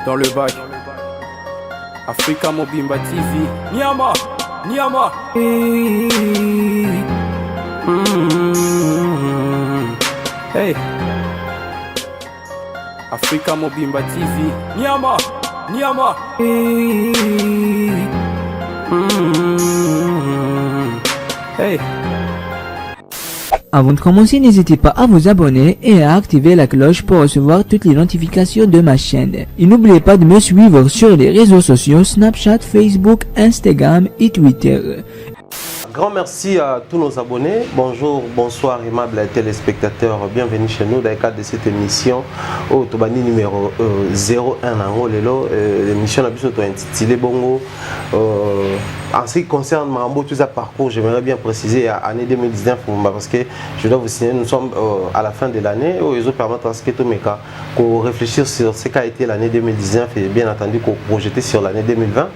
dans le bac. Africa Mobimba TV. Niama, Niama. Hey. Africa Mobimba TV. Niama, Niama. Hey. Avant de commencer, n'hésitez pas à vous abonner et à activer la cloche pour recevoir toutes les notifications de ma chaîne. Et n'oubliez pas de me suivre sur les réseaux sociaux Snapchat, Facebook, Instagram et Twitter. Grand merci à tous nos abonnés. Bonjour, bonsoir, aimables téléspectateurs. Bienvenue chez nous dans le cadre de cette émission au Tobani numéro 01 en Lelo. L'émission a intitulée Bongo. En ce qui concerne Mambo, tout ça parcours, j'aimerais bien préciser à l'année 2019 parce que je dois vous signaler, nous sommes à la fin de l'année. Ils ont permis de réfléchir sur ce qu'a été l'année 2019 et bien entendu qu'on projeter sur l'année 2020.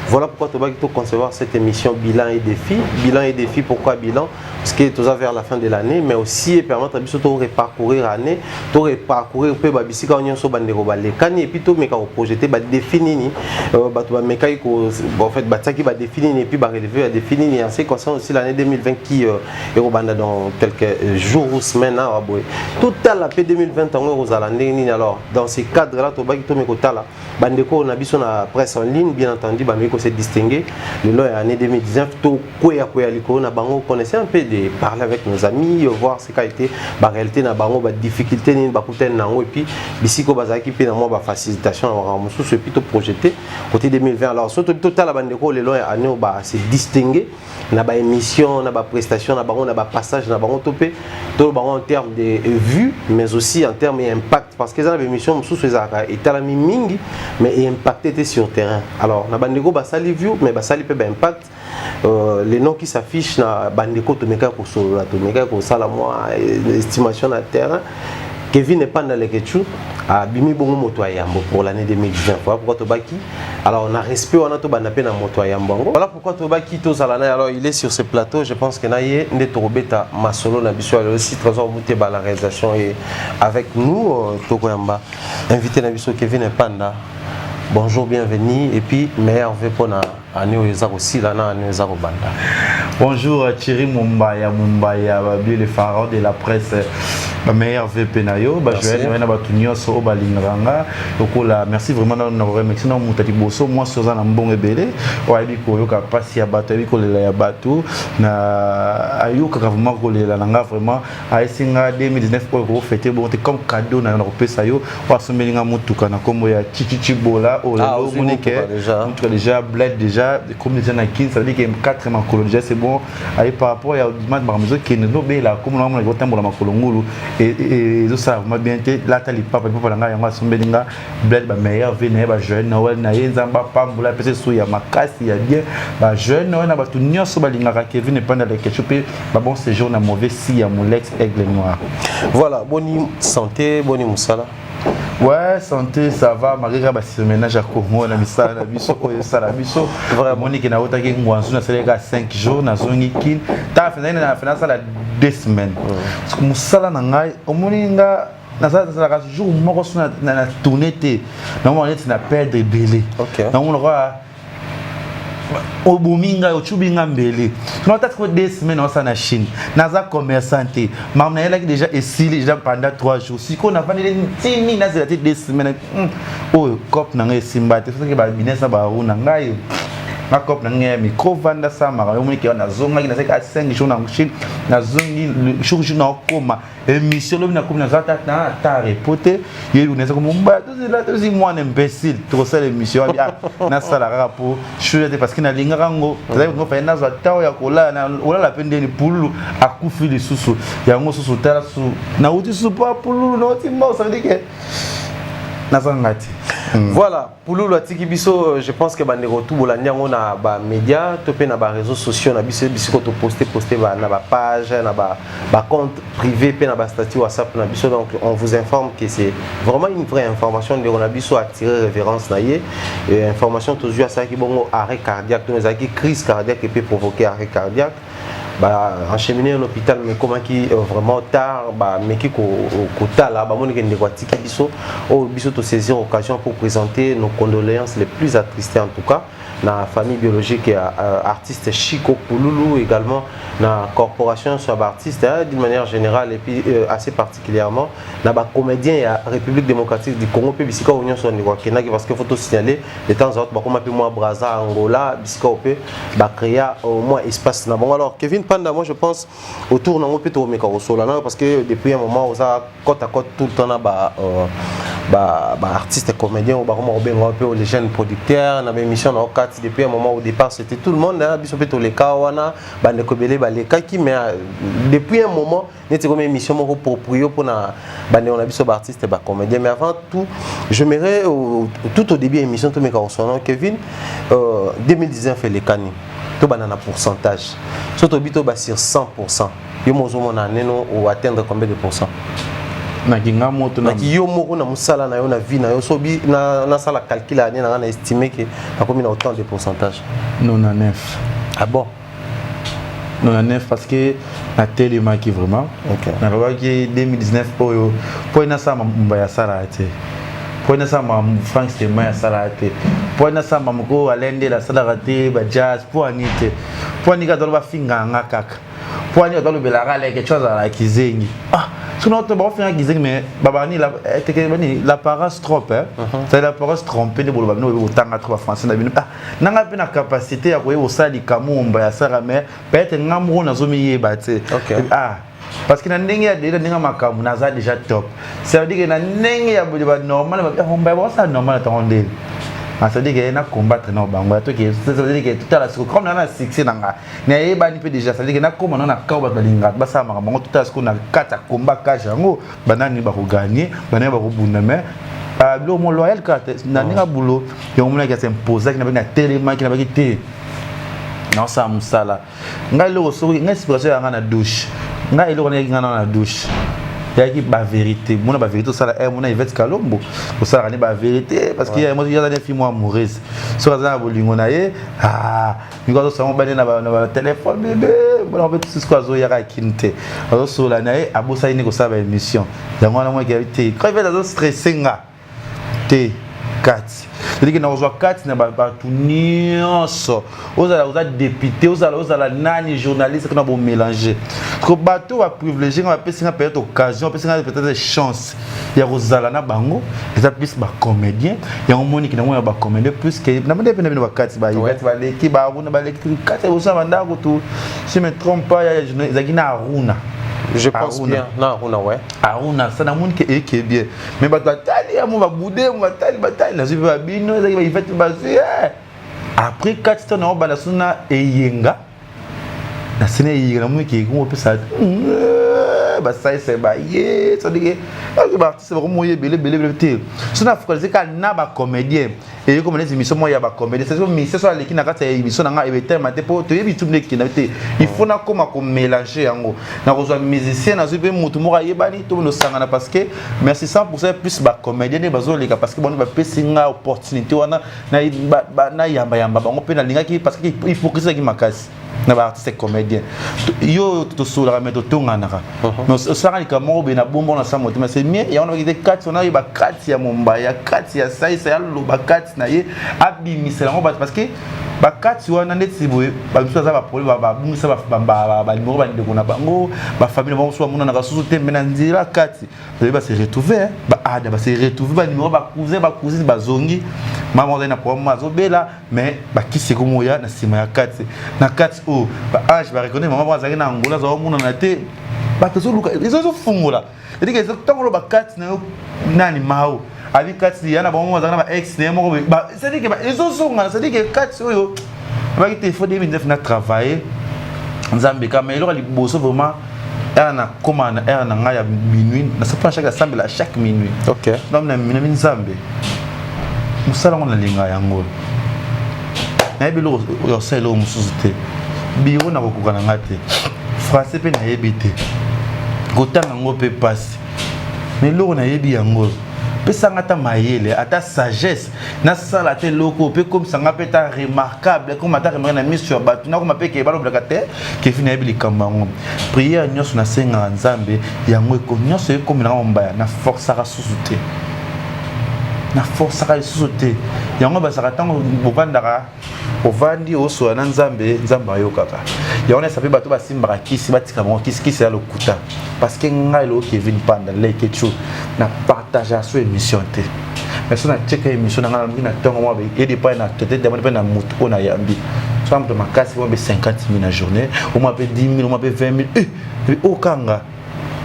Voilà pourquoi tu vas concevoir cette émission bilan et défi. Bilan et défi, pourquoi bilan? Parce que tout ça vers la fin de l'année, mais aussi permettre de reparcourir l'année, de reparcourir peu babisi quand on so bandero balé kani et puis tout mais quand projeter ba définir en fait bataki ba définir et puis ba relever à définir en ce qui concerne aussi l'année 2020 qui est au banda dans quelques jours ou semaines à boy tout à la p 2020 en aux alandeni. Alors dans ces cadres là to ba ki to me kota là bandeko na biso na presse en ligne bien entendu ba me ko se distinguer le lot année 2019 to koya liko na bango connaissait un peu de parler avec nos amis, voir ce qu'a été la réalité na bango ba difficulté ni ba kuten nango et puis bisiko bazaki pe na moi ba facilitation en musu ce plutôt projeté côté 2020. Alors surtout total la bande ko le long année ba se distinguer na ba émission na ba prestation na bango na ba passage na bango topé tout bango en termes de vues mais aussi en termes d'impact parce que ça la émission musu ezaka etalami mingi mais impact était sur terrain. Alors na bande ko ba sali view mais ba sali pe ba impact. Les noms qui s'affichent na bandeko tomeka ko solo tomeka ko sala moi estimation na terrain. Kevin n'est pas dans les ketchou a bimi bongo moto ayambo pour l'année 2019. Voilà pourquoi Tobaki. Alors on a respect on a to banape na moto ayambo. Voilà pourquoi Tobaki to salana. Alors il est sur ce plateau, je pense que naie ndetobeta masolo na biso aussi trésor muteba la réalisation et avec nous Tokoyamba invité na biso Kevin Panda. Bonjour, bienvenue et puis meilleur vœu pour na année aussi là na année banda. Bonjour Thierry Mumbaya, le pharaon de la presse. Meilleur vœu penayo, Joël na batunyo so balingranga. Donc là merci vraiment na remercier na mutati boso moi soza na mbongo ebele. Oyebi ko yoka pasi ya bato ebi ko lela ya bato na ayoka vraiment ko lela nga vraiment aisinga 2019 ko fêter bon comme cadeau na pesa yo wa somelinga mutuka na kombo ya Chichibola o lelo monike déjà bled déjà comme déjà na 15 ça veut dire que 4 makolo déjà c'est bon ay par rapport ya dimanche ba maison qui ne be la comme na mo tambola makolo ngulu et ça va bien là tali papa papa nga yango sombelinga bled ba meilleur vene ba jeune Noël na yenzamba pambola pese sou ya makasi ya bien ba jeune Noël na ba tout nyonso balinga ka Kevin ne pas dans les ketchup ba bon séjour na mauvais si ya Molex aigle noir. Voilà, bonne santé, bonne musala. Ouais, santé, ça va. Malgré que ménage à Congo, on a mis ça, on a mis ça, on a mis ça. Vraiment, on a autant que moi, on a fait 5 jours, on a fait kin. T'as fait ça la 2 semaines. Parce que musala nangai, on moninga. Na ça jour moko na tourner té. Normalement, on a perdre belé. OK. Donc on aura au Bominga, au Chubinga Mbele. Nous avons 2 semaines en Chine. Nous avons commerçanté. Mais on a déjà essayé pendant 3 jours. Si on a fait 10 000, nous avons 2 semaines. Oh, cop n'a pas simba. C'est ça que va bien ça va ou n'a pas. Ma cop n'a pas micro vanda ça. Ma on est on a zonga qui n'a que 5 jours en Chine. Na zongi le jour na koma. Émission là na comme na zata na ta reporter. Il y a comme mba tout c'est moi un imbécile. Trop ça l'émission na sala rapport. Je suis parce que na linga rango. Ça veut dire que na zata ya kola na ola la peine de pulu akufi les susu. Ya ngo susu tala su. Na uti su pas pulu na uti mo ça veut dire que na zangati. Voilà, pour nous, je pense que les retours on a des médias, des réseaux sociaux, on a posté na page, na compte privé, na statut WhatsApp, donc on vous informe que c'est vraiment une vraie information. On a attiré révérence, information toujours à ça qui bon arrêt cardiaque, crise cardiaque qui peut provoquer arrêt cardiaque. encheminé à l'hôpital mais comment qui vraiment tard mais qui kota là mon qui ndeko tiki biso to saisir occasion pour présenter nos condoléances les plus attristées en tout cas la famille biologique et artiste Chico Pouloulou également la corporation sur artiste d'une manière générale et puis assez particulièrement la comédien et la République démocratique du Congo puis bisika union sur ndeko kenaki parce que faut signaler de temps en temps comme un peu moins Brazza Angola bisika opé créer au moins espace na bon alors Kevin Panda moi je pense autour na peut to meka osola parce que depuis un moment on a côte à côte tout le temps na artiste comédien ou un peu les jeunes producteurs na émission na okati depuis un moment au départ c'était tout le monde là biso peto les kawana bande kobele ba les kaki mais depuis un moment n'était comme émission moko proprio pour na bande on a biso artiste ba comédien mais avant tout je m'aimerais tout au début émission to meka osola Kevin 2019 fait les cani to banana pourcentage surtout bito ba sur 100% yo mozo mona neno ou atteindre combien de pourcents na kinga moto na yo moko na musala na yo na vie na yo so bi na sala calcul année na estimer que na combien na autant de pourcentage 99 ah bon 99 parce que na télé qui vraiment OK na loi qui 2019 pour na sama mbaya sala ate pour na sama Frank Stemma sala ate pour na sama mko alende la sala raté ba jazz pour anite pour ni ka dolo ba finga ngakaka pour ni dolo bela gale quelque chose à la kizengi sinon tu vas faire un gizeng mais babani l'apparence trop c'est l'apparence trompée de boulot nous autant à trois français n'a pas la capacité à voir au sali kamumba ya sara mais peut-être ngamro na zomi bate parce que na ndenge ya ndenge makamu na za déjà top ça veut dire que na ndenge ya normal on va voir ça normal attendez ça veut dire qu'il y a un combattre non bango ça veut dire que tout à la seconde comme on a succès nanga na yeba ni pe déjà ça veut dire que na comme on a kawa balinga basa makambo tout à la seconde na kata combat ka jango banani ba ko gagner banani ba ko bunda mais le mon loyal carte na ninga boulot et on m'a qui s'imposer qui na tellement qui na ba qui non ça musala ngai lo so ngai inspiration ya na douche ngai lo na douche qui ba vérité mon ba vérité ça la mon Yvette Kalombo ça la ba vérité parce qu'il y a moi il y a des filles amoureuses sur ça bolingo na ye ni ko so ba na téléphone bébé bon en fait tout ce quoi zo ya kinte so la na ye abosa ni ko ça ba émission yango na moi qui été quand il va stressé nga te 4 c'est-à-dire que nous avons 4 na ba tout nyonso aux députés aux nani journalistes qu'on a beau mélanger que bateau va privilégier on va passer peut-être occasion passer peut-être chance il y a Rosala na bango et ça plus ba comédien il y a un monique na moi ba comédien plus que na mende pena ba 4 ba Yvette ba l'équipe ba Aruna ba l'équipe 4 au ça manda ko tout si me trompe pas il y a Zagina Aruna je pense bien non Aruna ouais Aruna ça na monde qui est bien mais ba tali mo ba boudé mo tali na zibe ba bino ça va Yvette ba après 4 ans on ba na suna eyenga na sene yenga mo ki ko pesa ba sai c'est ba ye ça dit que ba artiste vraiment belé té suna focaliser ka na ba comédien et comme les émissions moi ya ba comédien c'est comme c'est ça l'équipe na ka émission na nga ebete maté pour te yebi tout ki na té il faut na comme ko mélanger yango na ko zo musicien na zo pe mutu mo yebani to no sangana parce que merci 100% plus ba comédien ne bazo leka parce que bon ba pesinga opportunité wana na yamba bango pe na linga ki parce que il faut que ça ki makasi na ba artiste comédien yo to sola metto tonganaka mais ça ka mo be na bombo na sa motima c'est mieux ya on va dire 4 on a ba 4 ya momba ya 4 ya sai ya lo ba 4 na ye abimisela ngo parce que ba 4 wana ndeti boye ba biso za ba problème ba bungisa ba numéro ba ndeko na bango ba famille ba so mona na kasusu tembe na nzira 4 ba se retrouver ba ada ba se retrouver ba numéro ba cousine ba zongi maman na problème azobela mais ba kisi ko moya na sima ya 4 na 4 ba age ba reconnaître maman ba zaki na ngola za mona na te ba to luka izo fungola et que c'est tant ba 4 na nani mao avec 4 yana ba maman za na ba ex ne mo ba c'est dit que ba izo songa c'est dit que 4 oyo ba ki faut 2009 na travailler nzambe kama elo li boso vraiment na commande na ngaya minuit na ça chaque assemblée à chaque minuit OK donc na minuit nzambe musala ngona linga yango na ebilo yo selo mususu te biro na kokukana ngate français pe na yebite kotanga ngo pe passe mais loko na yebi yango pesanga ta mayele ata sagesse na sala te loko pe comme sanga pe ta remarquable comme ata remarqué na mise sur batu na comme pe ke balo blakate ke fina ebili kamango prière nyonso na senga nzambe yango ko nyonso e comme na mbaya na force ara susute na force ara susute yango basaka tango bobandaka ovandi oso na nzambe ayo kaka yango na sape bato basimbaka kisi batika bango kisi ya lokuta parce que ngai lo Kevin Panda leke chu na partager sur émission te mais so na check émission na ngala na tongo mo be et dépend na tete de na mutu ko na yambi so am to makasi mo be 50,000 na journée au moins be 10,000 au moins be 20,000 et au kanga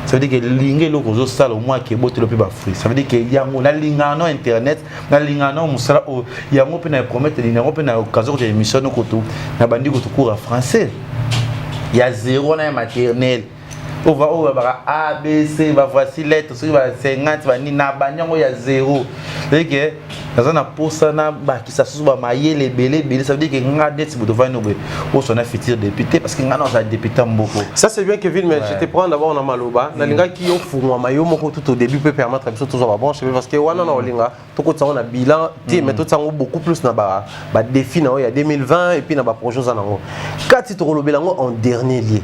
ça veut dire que lingue lo ko zo sala au moins ke bote lo pe ba fruit ça veut dire que yango na linga no internet na linga no musala o yango pe na promettre linga pe na occasion de émission no ko to na bandi ko to cours français il y a zéro na maternelle on va A, B, C, va voici lettre, sur 50, va ni na banyango ya 0. C'est que dans un pour ça na ba qui ça sous ba mailler les belé ça veut dire que nga net bu devant nous au son futur député parce que nga non ça député mboko. Ça c'est bien Kevin mais je te prends d'abord na maloba na linga ki yo fungwa mayo moko tout au début peut permettre biso toujours ba bon parce que wana na linga to ko tsanga na bilan ti mais tout ça beaucoup plus na ba défi na ya 2020 et puis na ba projet za nango. Kati to lobela ngo en dernier lieu.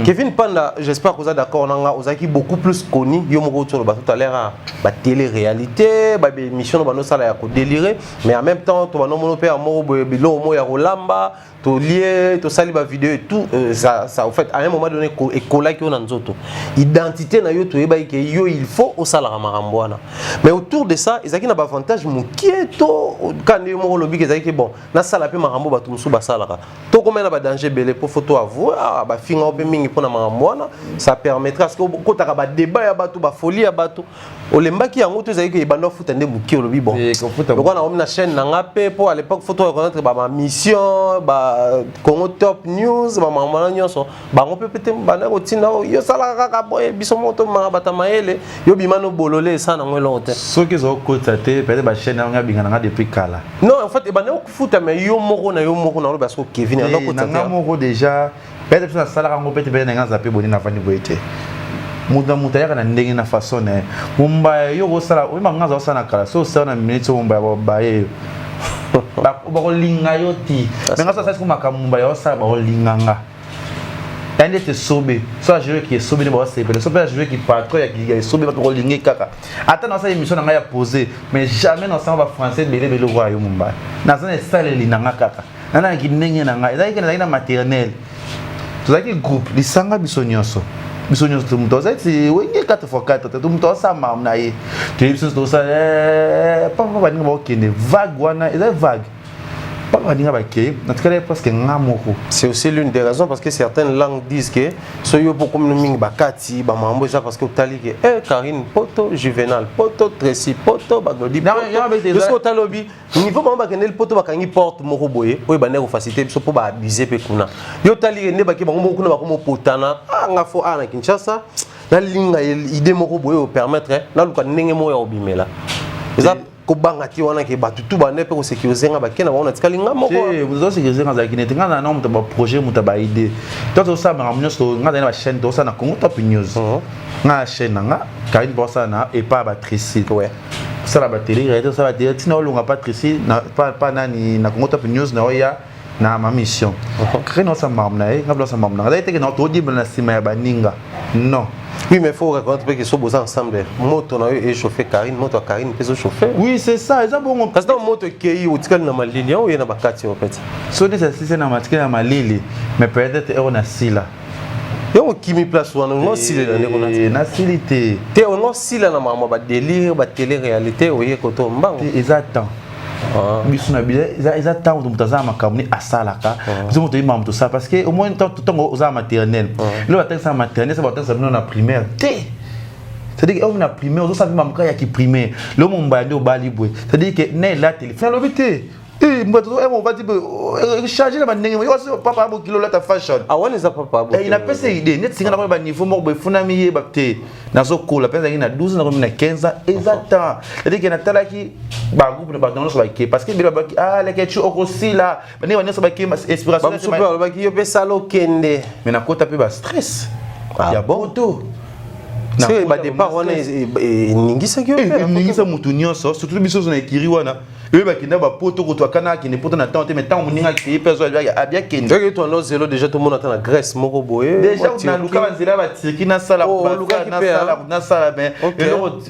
Kevin Panda j'espère que vous êtes d'accord nanga ozaki beaucoup plus connu yo moko to ba tout à l'heure ba télé-réalité ba émission ba no sala ya délirer mais en même temps tu vas non mon père mo bilo mo ya rolamba to lié to sali ba vidéo et tout ça en fait à un moment donné et kola ki on nzoto identité na yo to yeba ke yo il faut au sala marambwana mais autour de ça ezaki na avantage mukieto quand yo mo lobi ke ezaki bon na sala pe marambo ba tumsu ba sala to comme na ba danger belé pour photo avoir ba finga pe mingi pona marambwana ça permettra parce que ko ta ba débat ya bato ba folie ya bato olembaki yango to ezaki ke bando futa nde mukie lobi bon donc on a une chaîne na ngape pour à l'époque photo reconnaître ba mission ba Congo Top News ba mama nyonso ba ngo pepete ba na kotina yo sala kaka boye biso moto mabata maele yo bimano bolole ça na ngelo te ce qui zo kota te peut-être ba chaîne nga bingana nga depuis kala non en fait ba na ko futa mais yo moko na parce que Kevin na ko tata nga moko déjà peut-être que ça sala ngo peut-être nga zape boni na vani boete muda mutayaka na ndenge na façon ne mumba yo go sala o manga za sala kala so ça na minute mumba ba ye ba ko linga yo ti mais ngasa ça ko makamumba yo sala ba linganga ende te sobe so je veux qui est sobe ne ba se pele so pe je veux qui patron ya qui sobe ba ko linga kaka ata na sa émission na ya poser mais jamais na sa ba français belé roi yo mumba na sa ça le linanga kaka na ki ndenge na nga ezaki na maternelle tozaki groupe lisanga bisonyoso bisonyoso tumutoza eti wenge 4x4 tumutoza mamna ye tebisonyoso ça papa ba ninga ba okende vague wana eza vague papa ninga ba ke natikala presque ngamoko c'est aussi l'une des raisons parce que certaines langues disent que so yo pour comme mingi bakati ba mambo ça parce que tali que Karine poto Juvenal poto Tracy poto bagodi parce que talobi niveau mamba kenel poto bakangi porte moko boye oyo ba ndeko facilité biso po ba abuser pe kuna yo tali ne baki bango moko kuna bakomo potana nga fo na Kinshasa na linga idée moko boye permettre na luka ndenge mo ya obimela eza ko bangati wana ke batutu ba nepe ko sécuriser nga bakena ba on atikali nga moko vous aussi sécuriser nga za kinete nga na nom de projet muta ba idée to ça ba mnyo so nga na chaîne to ça na Congo Top News nga chaîne nga Karine bossa na et pas Patricie ouais ça la batterie réalité ça va dire tina olunga Patricie na pas nani na Congo Top News na oya na ma mission créer notre mamna nga blo sa mamna nga été que notre audible na sima ya baninga non. Oui, mais il faut raconter que sont beaux ensemble. Moto na yo chauffé Karine, moto Karine peut se chauffer. Oui, c'est ça, ça bon. Parce que moto qui au tikal na malili, on y na bakati en fait. So ça c'est na matikala na malili, mais peut-être on a sila. Yo qui mi place wana on sila na ndeko na silité. Te on sila na mama ba délire, ba télé-réalité, oye koto mbango. Exactement. Bisuna bila ils temps de mutazama kamni asalaka biso moto imam tout ça parce que au moins temps aux maternelle le matin ça maternelle ça va être ça na primaire té c'est-à-dire que on a primaire on ça mamuka ya ki primaire le momba ndo bali boy c'est-à-dire que né la télé fait l'obité on va dire changer la manière yo papa bo kilo la ta fashion ah ouais les papa bo il a pas cette idée net singa na ba niveau mo bo funami ye bakte na so kola penza ina 12 na 15 exactement c'est-à-dire que na talaki ba groupe ba dans so ba ke parce que bila ba ah la que tu aussi là bani bani so ba ke inspiration ba super ba ki yo pe salo kende mais na kota pe ba stress ya bon to c'est ba départ wana ningisa ki ningisa mutu nyonso surtout biso na ekiri wana ba kinda ba poto ko to kana ki ne poto na temps te mais tant moninga ki peso abia kende que toi no zelo déjà tout le monde attend la Grèce moko boye déjà na luka ba zela ba tiriki na sala na sala ben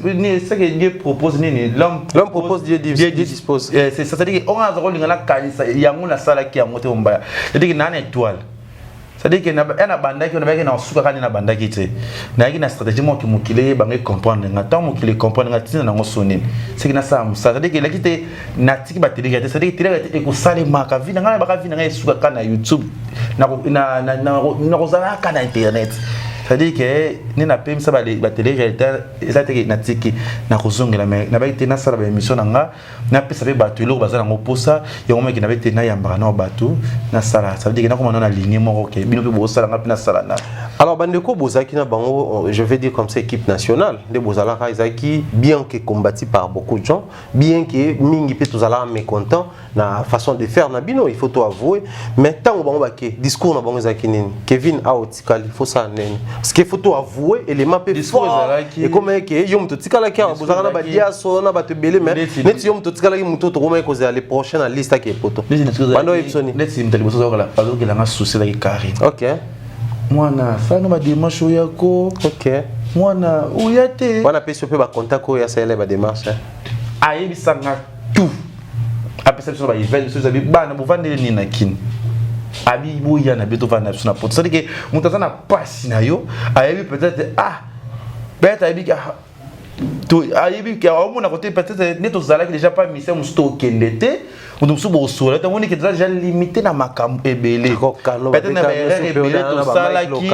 ni ce que Dieu propose ni l'homme propose Dieu dispose c'est ça dire on a zolo lingana kanisa yango na sala ki yango te mbaya c'est dire na étoile. C'est-à-dire que na banda qui on avait na suka kana na banda qui te na yaki na stratégie mo ki mukile ba ngai comprendre nga tant mukile comprendre nga tina na ngosoni c'est que na ça c'est-à-dire que la qui te na tiki ba télé c'est-à-dire que télé e ko sale maka vina nga ba ka vina nga suka kana YouTube na ko zala kana internet c'est-à-dire que ni na pem ça ba télé réalité ça te na tiki na ko zongela mais na ba te na sala ba émission nga na pesa be batu lo bazala ngo posa yo mo ki na be te na yamba na batu na sala ça veut dire que na ko na ligne mo ko bino pe bo sala nga na sala na alors bandeko bozaki na bango je vais dire comme ça équipe nationale de bozala kaizaki bien que combattu par beaucoup de gens bien que mingi pe tozala mécontent na façon de faire na bino il faut tout avouer mais tant bango ba ke discours na bango ezaki nini Kevin Aotikal il faut ça nene parce qu'il faut tout avouer élément pe fort et comme que yo mto tikala ki bozala na ba diaso na ba te belé mais net yo mto tikala ki mto to koma ko za les prochaines liste ki poto bando ipsoni net sim tali boso kala palo ke la nga souci la ki Karine OK mwana fano ba dimanche yako OK mwana uyate wana peso pe ba contact ko ya sele ba démarche ayebisanga tout apesa biso ba event biso zabi bana bovandele ni na kin abi boya na beto vana biso na poto c'est que mutazana passe na yo ayebi peut-être peut-être ayebi to ayebi que au moins à côté peut-être neto zala qui déjà pas mis ça musto kendete on doit subo sola ta moni que déjà limité na makambo ebele peut-être na ebele to sala qui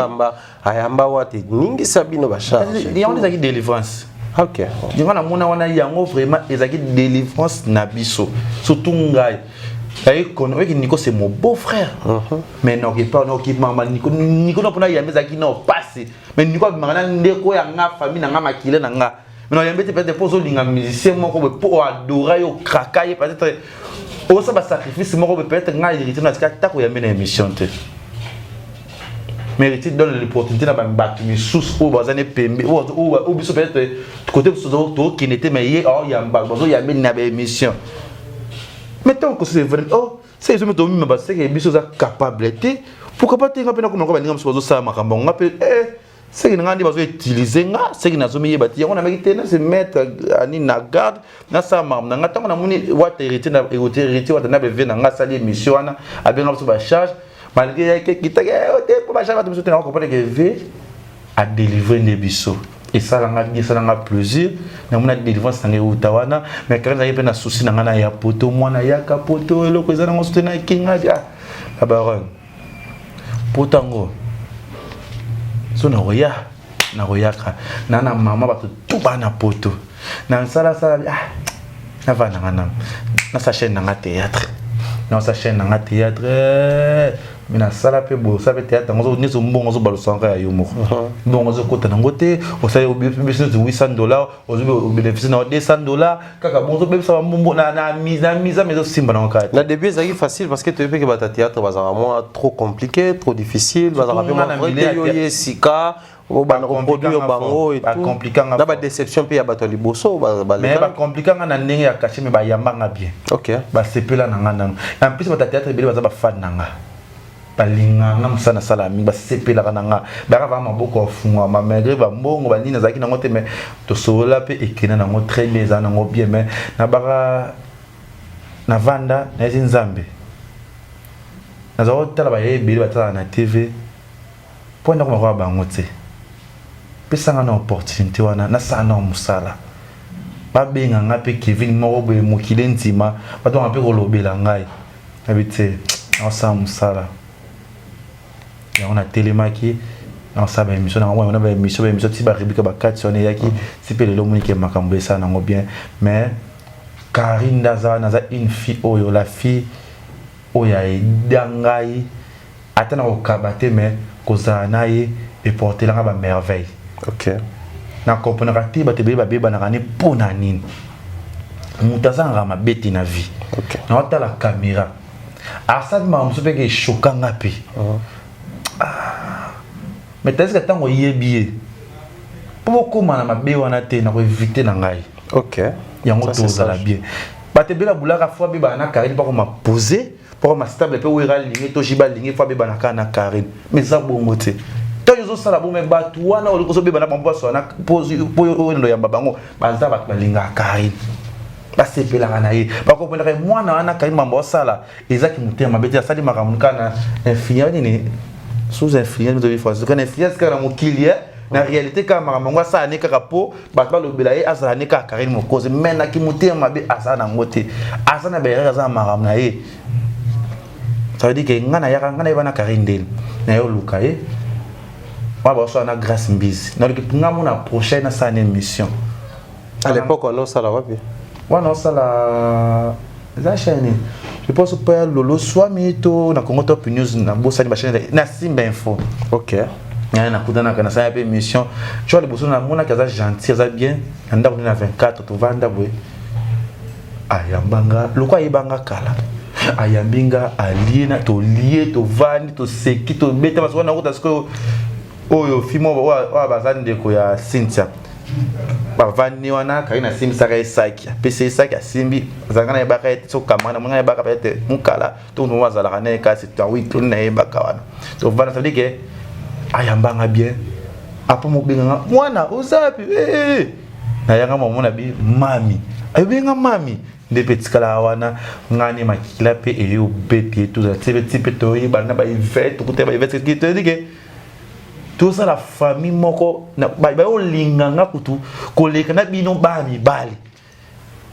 ayamba wate ningi sabino ba charge il y a des délivrance. OK il y a na wana yango vraiment ezaki délivrance na biso surtout ngai ay kono weki niko c'est mon beau-frère mais non qui pas non qui mama niko na pona yambe zaki no passe mais niko mangana ndeko ya nga famille na nga makile na nga mais non yambe peut-être pozo linga musicien moko pour adorer yo krakaye peut-être o ça ba sacrifice moko peut-être nga hérité na tika tako yambe na émission te mérite donne l'opportunité na ba mi sous o bazane pembe o biso peut-être côté to qui n'était mais yamba bozo yambe na ba émission. Mettons que c'est vrai, c'est je me tombe mais c'est que biso za capabilité pourquoi pas te ngapena comme ngaba ngam sozo sa makambo ngape c'est que ngandi bazo utiliser nga c'est que nazo miyeba ti on a mérité na se mettre ani na garde na sa mam na ngata na muni wa hérité na hérité wa na beve na nga sali émission na abenga so ba charge malgré que kitake te pour ba charge biso te na comprendre que v a délivrer des biso et ça l'a plaisir na mona délivrance na utawana mais quand il y a na souci na ngana ya poto mwana ya kapoto elo ko ezana ngosto na kinga dia abaron potango so na royaka na mama ba tout bana poto na sala na va na sa chaîne na théâtre na sa chaîne na théâtre mina sala pe bo sa pe théâtre ngozo ni zo mbongo zo balosanga ya yo moko mbongo zo kota ngote o sa yo business de $800 o zo bénéfice na $200 kaka bonzo be sa mbongo na mise mais zo simba na ngaka na début ça facile parce que tu veux que ba théâtre ba za moi trop compliqué trop difficile ba za pe moi vrai yo yesika o ba produire bango et tout compliquant na ba déception pe ya bato liboso ba mais ba compliquant na ndenge ya caché mais ba yamba nga bien OK ba sepela na ngana en plus ba théâtre be ba za ba fan na nga balinga ngamsana salami ba sepela kana nga ba va maboko funga ma malgré ba mbongo ba nina zaki na ngote mais to sola pe ekena na ngo très bien za na ngo bien mais na bara na vanda na nzambe na zo tala ba yebili ba tala na TV po na ko ba ngote pesa nga na opportunité wana na sa na musala ba benga nga pe Kevin moko boye mokile ntima ba to nga pe ko lobela ngai habite na sa musala on a télémaki on sabe émission on a émission ti ba ribika ba 4 on yaki ti pe le lomoni ke makambo ça na ngo bien mais Karine Daza naza une fille oyo la fille oya edangai atana ko kabate mais ko zanaye et porter la ba merveille OK na comprendre ti ba te ba beba na kani pona nini mutazanga ma beti na vie OK na ta la caméra asad ma msope ke chokanga pe mais est-ce que tant yebié Pourquoi on a bien on a été na éviter na ngai. OK. Yango tozala bien. Bate bela bulaka fois be bana Karine pas ma poser, pour ma stable pe où ira ligne to jiba ligne fois be bana kana Karine. Mais ça bongo te. To yozo sala bo me batu wana o ko be bana bambo so na pose po ndo ya babango. Baza ba balinga Karine. Basepelaka na ye bakomprenaka mwana wana Karine mambo osala ezaki motema beti asali makambo kana influence ni sous influence de fois kana influence kana mokili na réalité kama makambo asala ne kaka po bato balobela ye azala ne kaka Karine mokoze mena ki motema be azala na ngote azana be azala makambo na ye ça veut dire que ngana yaka ngana bana Karine ndel na yo luka ye wa ba so na grâce mbizi na que ngamo na prochaine sa émission à l'époque on osala wapi. Wana osala za chaîne. Je pense pas lolo soit mito na Congo Top News na bossa ni chaîne na Simba Info. OK. Na kudana kana sa émission. Tu vois le bosso na mona kaza gentil, ça bien. Anda ko na 24 to vanda bwe. Ayambanga, lokwa ibanga kala. Ayambinga aliena to lié to vandi to seki to beta parce na kota sko oyo fimo wa bazande ko ya Cynthia. Bavani wana Karine simbi saka esaki pese esaki asimbi zangana yebaka ete so kamana mwana yebaka pete mukala to no wazala kana kasi ta wito na yebaka wana to vana ça dit que ayambanga bien apo mobinga mwana uzapi na yanga mona bi mami abenga mami de petikala wana ngani makila pe eyo beti tout ça tipe to yibana ba ivet to kuteba ivet qui te dit que tout ça la famille moko na ba olinganga kutu koleka na bino ba mibali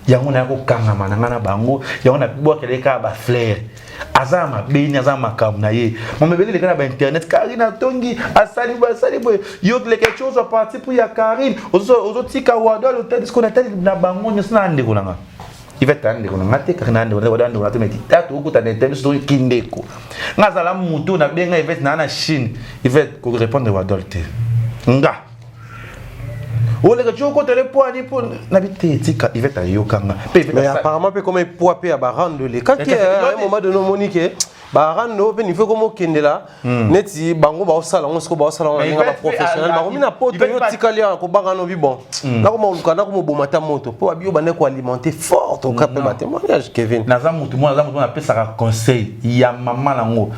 yango na ko kanga mananga bango yango na bibo keleka ba flair azama beni azama kam na ye momebeli le kana ba internet Karine atongi asali boy yo quelque chose à partir pour ya Karine ozo tika wado le tel ce qu'on attend na bango nyosna ndeko nanga ivetande kuna ngate Karine ande wadande wadande meti tatu ukuta na internet so kindeko ngazala mutu na benga ivet na Chine ivet ko répondre wadolte nga ole ka choko téléphone pour na bité tika ivet ayokanga mais apparemment pe comme poids pe ba rendre les quand à un moment de no monique ba rando pe ni fait comme kendela neti bango ba osala ngo sko ba osala ngo ba professionnel ba mina poto yo tikali ko ba rando bi bon na ko mo kana ko mo bomata moto po abi yo ba ne ko alimenter fort au cap ba témoignage Kevin naza mutu na pesa conseil ya maman nango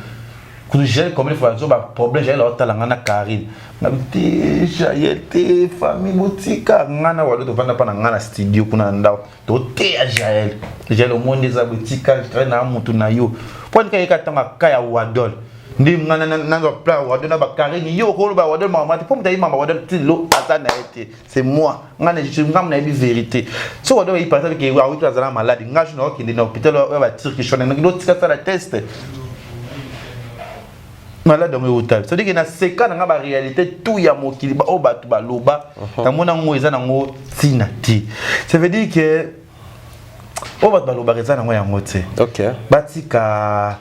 quand j'ai comme il faut avoir un problème j'ai l'autre là ngana Karine na biti jaete famille botika ngana walo to vanda pa na ngana studio kuna ndao to te jael j'ai le monde des botika na mutu na yo point ka ekatanga kaya wadol ndi ngana na plan wadol na ba Karine yo ko ba wadol mama te pomta mama wadol ti lo atana été c'est moi ngana je ngam na bi vérité so wadol il passe avec wa wito azala malade ngajo na okindi na hôpital wa tirki shona ngilo tika ça la test malade dans le ça dit que na seka na ba réalité tout ya mokili ba obatu ba loba na mona ngo eza na ngo tinati ça veut dire que obatu ba loba eza na ngo ya ngote OK batika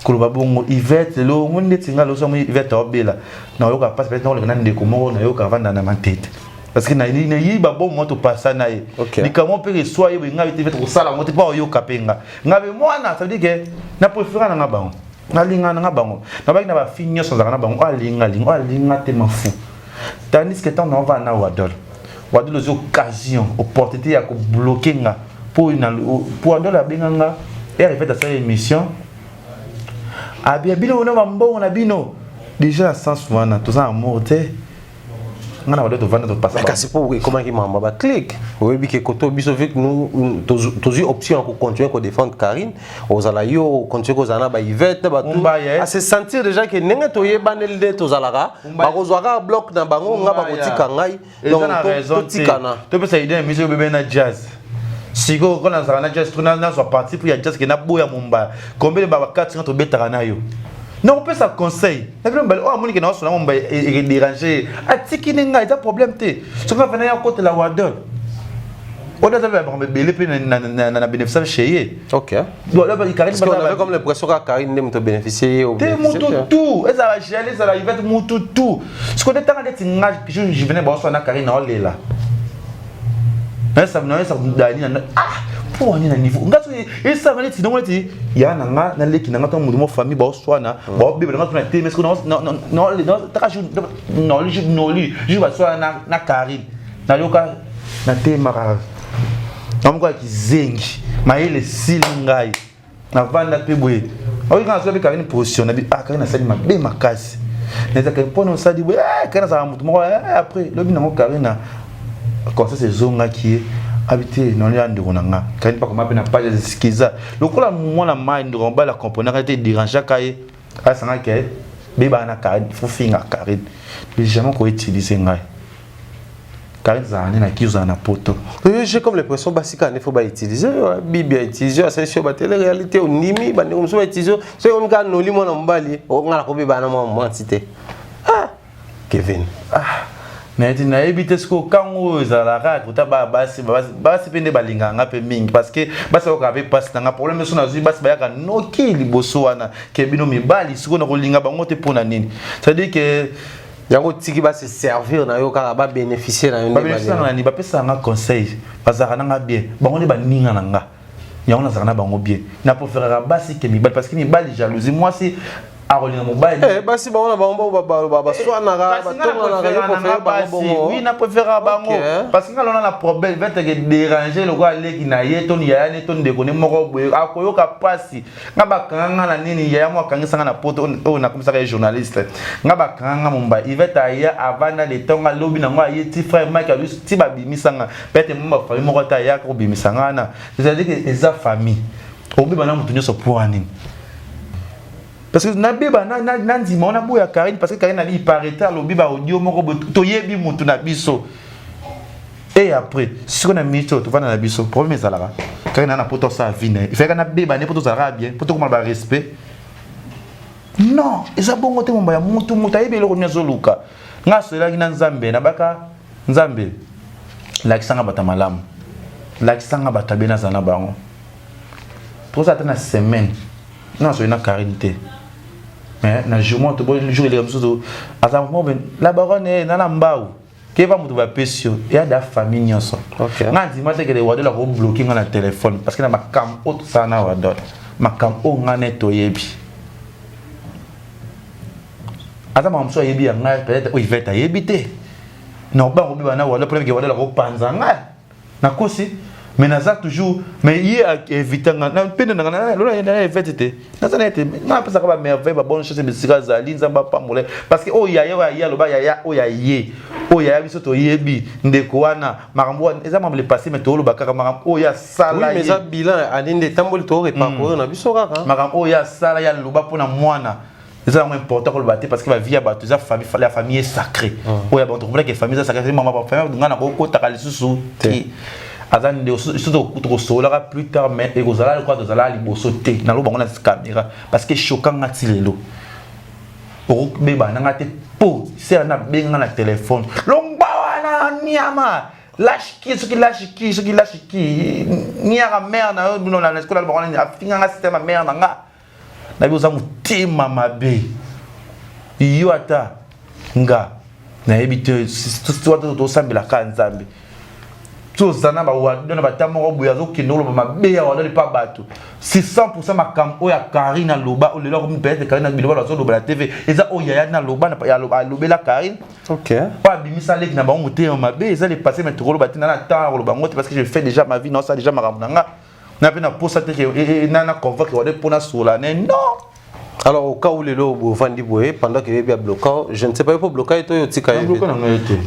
koloba bongo Yvette lo ngonde tinga lo so mo Yvette obela na yoka passe peut-être na le ndeko moko na yoka vanda na matete parce que na yi ba bon moto passa na ye ni comment peut reçoit ye ngabe Yvette ko sala moto pa yoka penga ngabe mwana ça veut dire que na préférer na bango nalinga na bango na baki na ba finyo so na bango alinga te mafu tandis que tant on va na wadol les occasions opportunité ya ko bloquer nga pour wadol a binganga et répète sa émission abia bino na mambo na bino déjà sans souvent na tout ça amour te ngana wadol to vanda to passer kasi pour comment qui mamba ba clic oui bi que koto biso avec nous toujours option pour continuer ko défendre Karine ozala yo continuer ko zana ba Yvette ba tout à se sentir déjà que nenga to yebanel de to zalara ba ko zwaka bloc na bango nga ba kotika ngai donc to tikana to pesa idée mission bébé na jazz siko ko na zana jazz tuna na so parti pour ya jazz que na boya mumba combien ba 4 to betara na yo non, on peut ça conseil. Oh, Monique, non, on va déranger. Ah, tiki n'enga, il y a problème té. Ce qu'on va venir à côté la wadol. On a d'abord un bébé puis na bénéficier chez. OK. Donc là, Karine, on avait comme l'impression que Karine ne bénéficier au. T'es mon tout. Et ça va gérer, ça va y être mon tout. Ce qu'on est en train de dire, je venais voir ça na Karine, on est là. Ça me donne ça me donne. Ah, pour un niveau ngaso et ça va être sinon il y a nanga na leki nanga ton mouvement famille ba oswana ba bébé nanga tuna te mais non je vais soit na Karine na loka na te mara namko ki zengi maile silingai na vanda pe boye oyi kana so be Karine position na bi Karine sali ma be makasi neza ka pono sadi boye kana sa mutu mo après le bi nango Karine comme ça c'est zonga qui est habité non les andro nanga quand pas comme na page skiza lokola moi la mind romba la component était déranger kai asanga ke beba na Karine faut finga Karine mais jamais ko utiliser ngai Karine zane na kiza na poto j'ai comme l'impression basika ne faut pas utiliser bibi utiliser c'est sur la télé réalité au nimi ba comme ça utiliser c'est comme quand noli mo na mbali o ngala ko beba na mo entité Kevin mais tu n'as évité ce que quand vous allez raconter basi pende balinganga pe mingi parce que basi ko avait pas na problème so na zui basi bayaka noki liboso wana ke bino mibali siko na kolinga bango te pona nini c'est à dire que yango tiki ba se servir na yo kaka ba bénéficier na yo ba bénéficier na ni ba pesa nga conseil bazaka na nga bien bango ne ba ninga na nga yango na zaka bango bien na préférer basi ke mibali parce que mibali jalousie moi c'est basi ba bango ba soit na ga ba tonga oui na préférer bango parce que on a un problème va te déranger le gars leki na yeton ya ne ton de connait moko boye akoyoka pasi nga ba kanga na nini ya mo kangisa na poto on na comme ça les journalistes nga ba kanga mumba il va ta ya avana le tonga lobi na ngo yeti frère Mike a juste ti ba bimisanga pete mumba famille moko ta ya ko bimisanga na c'est-à-dire que les famille obi bana mutu nyoso poani parce que na beba na ndima on a boya Karine parce que Karine ali paraît lobi ba audio moko to yebi mutu na biso et après ce qu'on a mis to va na biso problème ça là Karine na poto sa vie il fait na beba ne poto ça bien poto comment ba respect non eza bongo te momba ya mutu ayebi eloko nyazo luka nga sola kina nzambe na baka nzambe la kisanga bata malamu la kisanga bata bena zana bango pour ça na semaine non so ina Karine te mais na jour moi to bon jour il est comme ça attends moi ben la baronne na mbao ke va mutu ba pesio ya da famille nyonso OK na di mate ke de wado la ko bloquer na téléphone parce que na makam autre ça na wado makam o ngane to yebi attends moi so yebi ya ngai peut-être oui va ta yebi te non ba ko bi na wado problème ke wado la ko panza ngai na kosi mais naza toujours mais hier éviter na pende na lona na éviter na ça n'était na pas ça va merveille ba bonne chose mais sika zali nzamba pa mole parce que oh ya lo ba ya oh ya ye oh ya biso to yebi ndeko wana makambo eza même le passé mais to lo ba kaka makambo oh ya sala oui mais ça bilan alinde tamboli to reparcourir na biso kaka makambo oh ya sala ya lo ba pona mwana c'est vraiment important pour le battre parce que la vie à battre la famille est sacrée oh ya bon to que famille est sacrée maman pas famille ngana ko takali susu azan de surtout ko solara plus tard mais et kozala le quoi dozala liboso te na lo bango na caméra parce que choquant ngati lelo o beba na ngate po c'est na benga na téléphone longba wana niama lâche qui niara mère na no na l'école bango na afinga nga système mère na nga na bizo mutima mabe yo ata nga na ebite to sambela ka nzambe tout ça na ba wado na batamo boya zo kinolo ba mabe ya wado pa bato 600% makam o ya Karine loba o lelo ko mbete Karine biloba zo loba la TV eza o ya na loba na ya loba lobela Karine OK pas bimisa lek na ba moté mabe eza les passer mais trop batina na temps loba ngote parce que je fais déjà ma vie non ça déjà makamnanga na pe na posa te que na convoque wado pona sola non. Alors au cas où les lots Fandi Boé pendant qu'il est bien bloqué, je ne sais pas pour bloquer toi tika.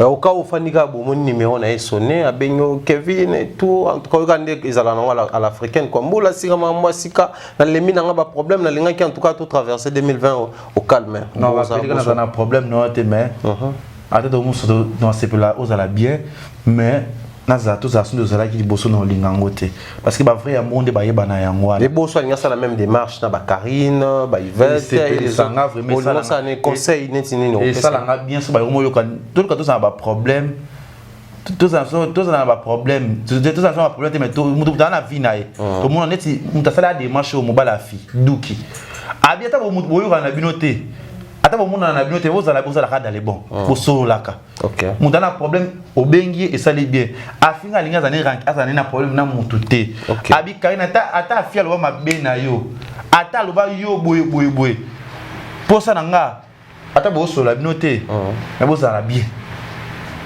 Au cas où Fandi ga mon numéro na sonné à Benyo Kevin et tout en tout cas quand ils allaient à l'africaine comme moi la sika moi sika dans les mines on a problème dans les qui en tout cas tout traversé 2020 au calme. Non on a un problème non mais attends dans ces là aux ala bien mais naza tous asun de zala qui bosso no lingangote parce que ba vrai monde ba yeba na yango les bosso ni ça la même démarche na ba Karine ba Yvette et les sanga vraiment ça ne conseil neti nini et ça la bien so ba yomo yoka tout ka tous a ba problème tous a ba problème tous a ba problème mais tout mutu dans la vie na e tout monde neti muta sala démarche au mobile la fille duki abiata bo mutu boyo na binote ata bo mona na bino te bozala dans les bons bo solaka OK muta na problème obengi et sali bien afinga linga za ne rank ata na problème na mutu te abi karina ata afia lo mabe na yo ata lo ba yo boy posa na nga ata bo sola bino te na bozala bien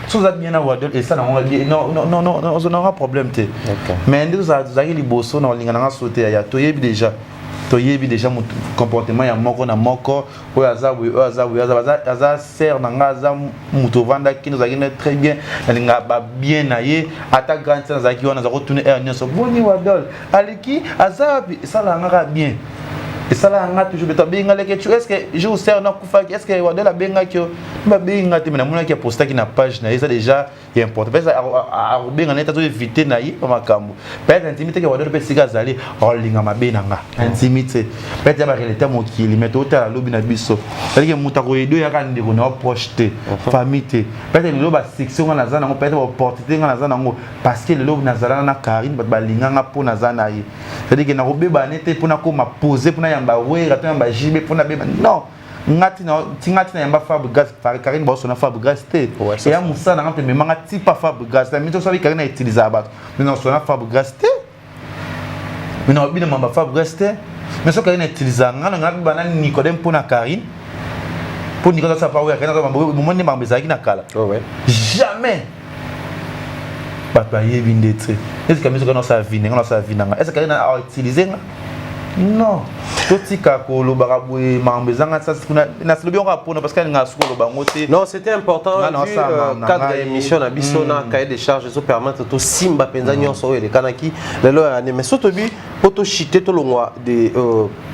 so za bien na wadol et ça na non on aura problème te mais ndio za liboso na linga na sauter ya toyebi déjà mon comportement ya moko na moko o aza ser na nga za muto vanda ki nous agine très bien na ba bien na ye ata grand na za ki wana za ko tourner air nyonso boni wadol aliki aza ça la nga bien et ça là nga toujours beto benga leke tu est-ce que je vous sers na kufa est-ce que wadol la benga ki ba benga te na mona ki posta ki na page na ça déjà est important parce a benga na tato éviter na yi pa makambo peut-être intimité ki wadol pe siga zali olinga mabena nga intimité peut-être ba relate mo ki limite ota la lobi na biso c'est-à-dire que mutako edo ya ka ndeko na projeter famille peut-être le ba section na zana peut-être opportunité na zana ngo parce que le lobi na zana na Karine ba linga nga po na zana yi c'est-à-dire que na robeba nete po na ko ma poser po na yamba we rato yamba jibe po na beba non ngati na yamba Fabregas Karine ba sona Fabregas te et ya musa na ngate memanga tipa Fabregas la mito sabi Karine utiliser abato mais non sona Fabregas te mais non bina mamba Fabregas te mais so Karine utiliser ngana bana Nicodème pour na Karine pour Nicodème ça pas ouais Karine ba moment ne mamba zaki na kala jamais papa yebi ndetse est-ce que nous ça vine est-ce que Karine a utilisé non totika ko lo barabwe mambezanga ça na se bien rapona parce que nga sukolo bangote non c'était important vu cadre émission na biso na cahier de charges so permettre to simba penza nyonso ele kanaki lelo mais sotobi poto chiter to longwa de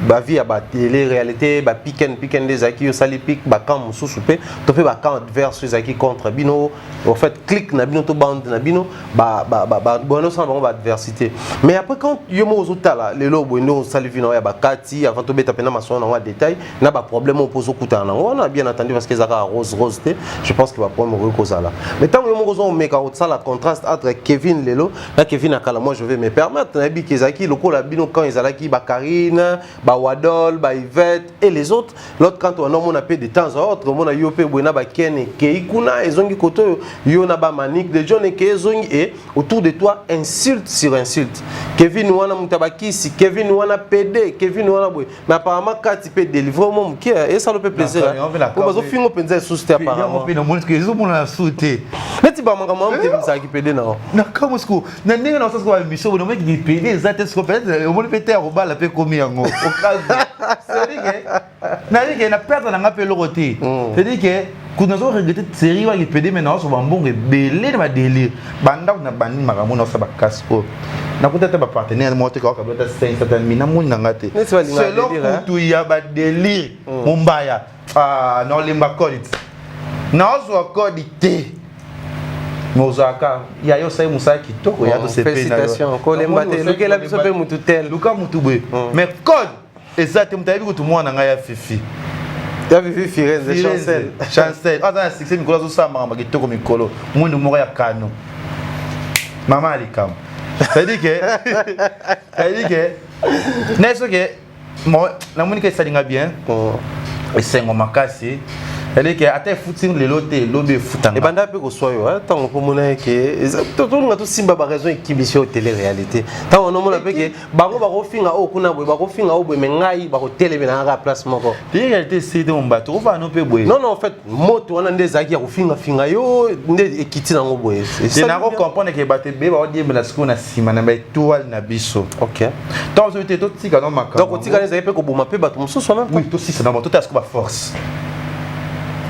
ba vie ba télé réalité ba piken des aki yo sali pic ba camp mususu pe to pe ba camp adverse ezaki contre bino en fait clic na bino to bande na bino ba bono sans ba adversité mais après quand yo mo zotala lelo bono sali vino ya ba kati avant de mettre à maçon en détail n'a pas problème on pose au coup on a bien entendu parce que ça rose je pense qu'il va prendre le cause là mais tant que on met ça la contraste entre Kevin Lelo là Kevin Akala moi je vais me permettre Nabi Kezaki le col bino quand ils allaient ba Karine ba Wadol ba Yvette et les autres l'autre quand on a peu de temps à autre on a yopé buena ba Ken et Keikuna et zongi koto yo na ba Manik de John et Kezongi et autour de toi insulte sur insulte Kevin wana mutabaki si Kevin wana PD Kevin wana mais apparemment quand tu peux délivrer mon qui et ça le fait plaisir pour bazo fingo penza sous apparemment on montre que ils ont la sauté mais tu vas maman te bisa qui PD non na comme ce que na ndenge na ça ko mission on mec qui PD exactement ce qu'on fait on peut péter au bal pe comme yango au cas c'est dire na perdre na ngapelo roté c'est dire que quand nous avons regretté série va qui PD maintenant sur bon belé de délire banda na bandi makambo na ça ba casco na peut-être ba partenaire moté ka ka 500 mina mun na ngate c'est là tout ya ba délire mumbaya non limba code na ozo code te mozaka ya yo sai musa kitoko ya to se pe na félicitations ko lemba te lokela biso pe mutu tel luka mutu be mais code exactement tabi ko tout mwana nga ya fifi tu as vu Firenze chancel ah dans 6 mikolo zo sa mama kitoko mikolo mundu moko ya kano mama alikam c'est-à-dire que n'est-ce que moi la monique ça dinga bien et c'est mon makasi elle que ata footing le loté lobe futanga et banda pe ko soyo tant ko mona ke to nga to simba ba raison ekibisio télé réalité tant on mona pe ke bango ba ko finga o kuna boy ba ko finga o boy mengai ba ko télé bena ga place moko réalité c'est de mon bateau va no pe boy non en fait moto wana ndeza ki ya ko finga yo nde ekiti na ngo boy c'est na ko comprendre que baté be ba di la siko na sima na ba toile na biso OK tant so te to tika no makamba donc tika les pe ko boma pe bato mususu même oui to si c'est na bato ta ba force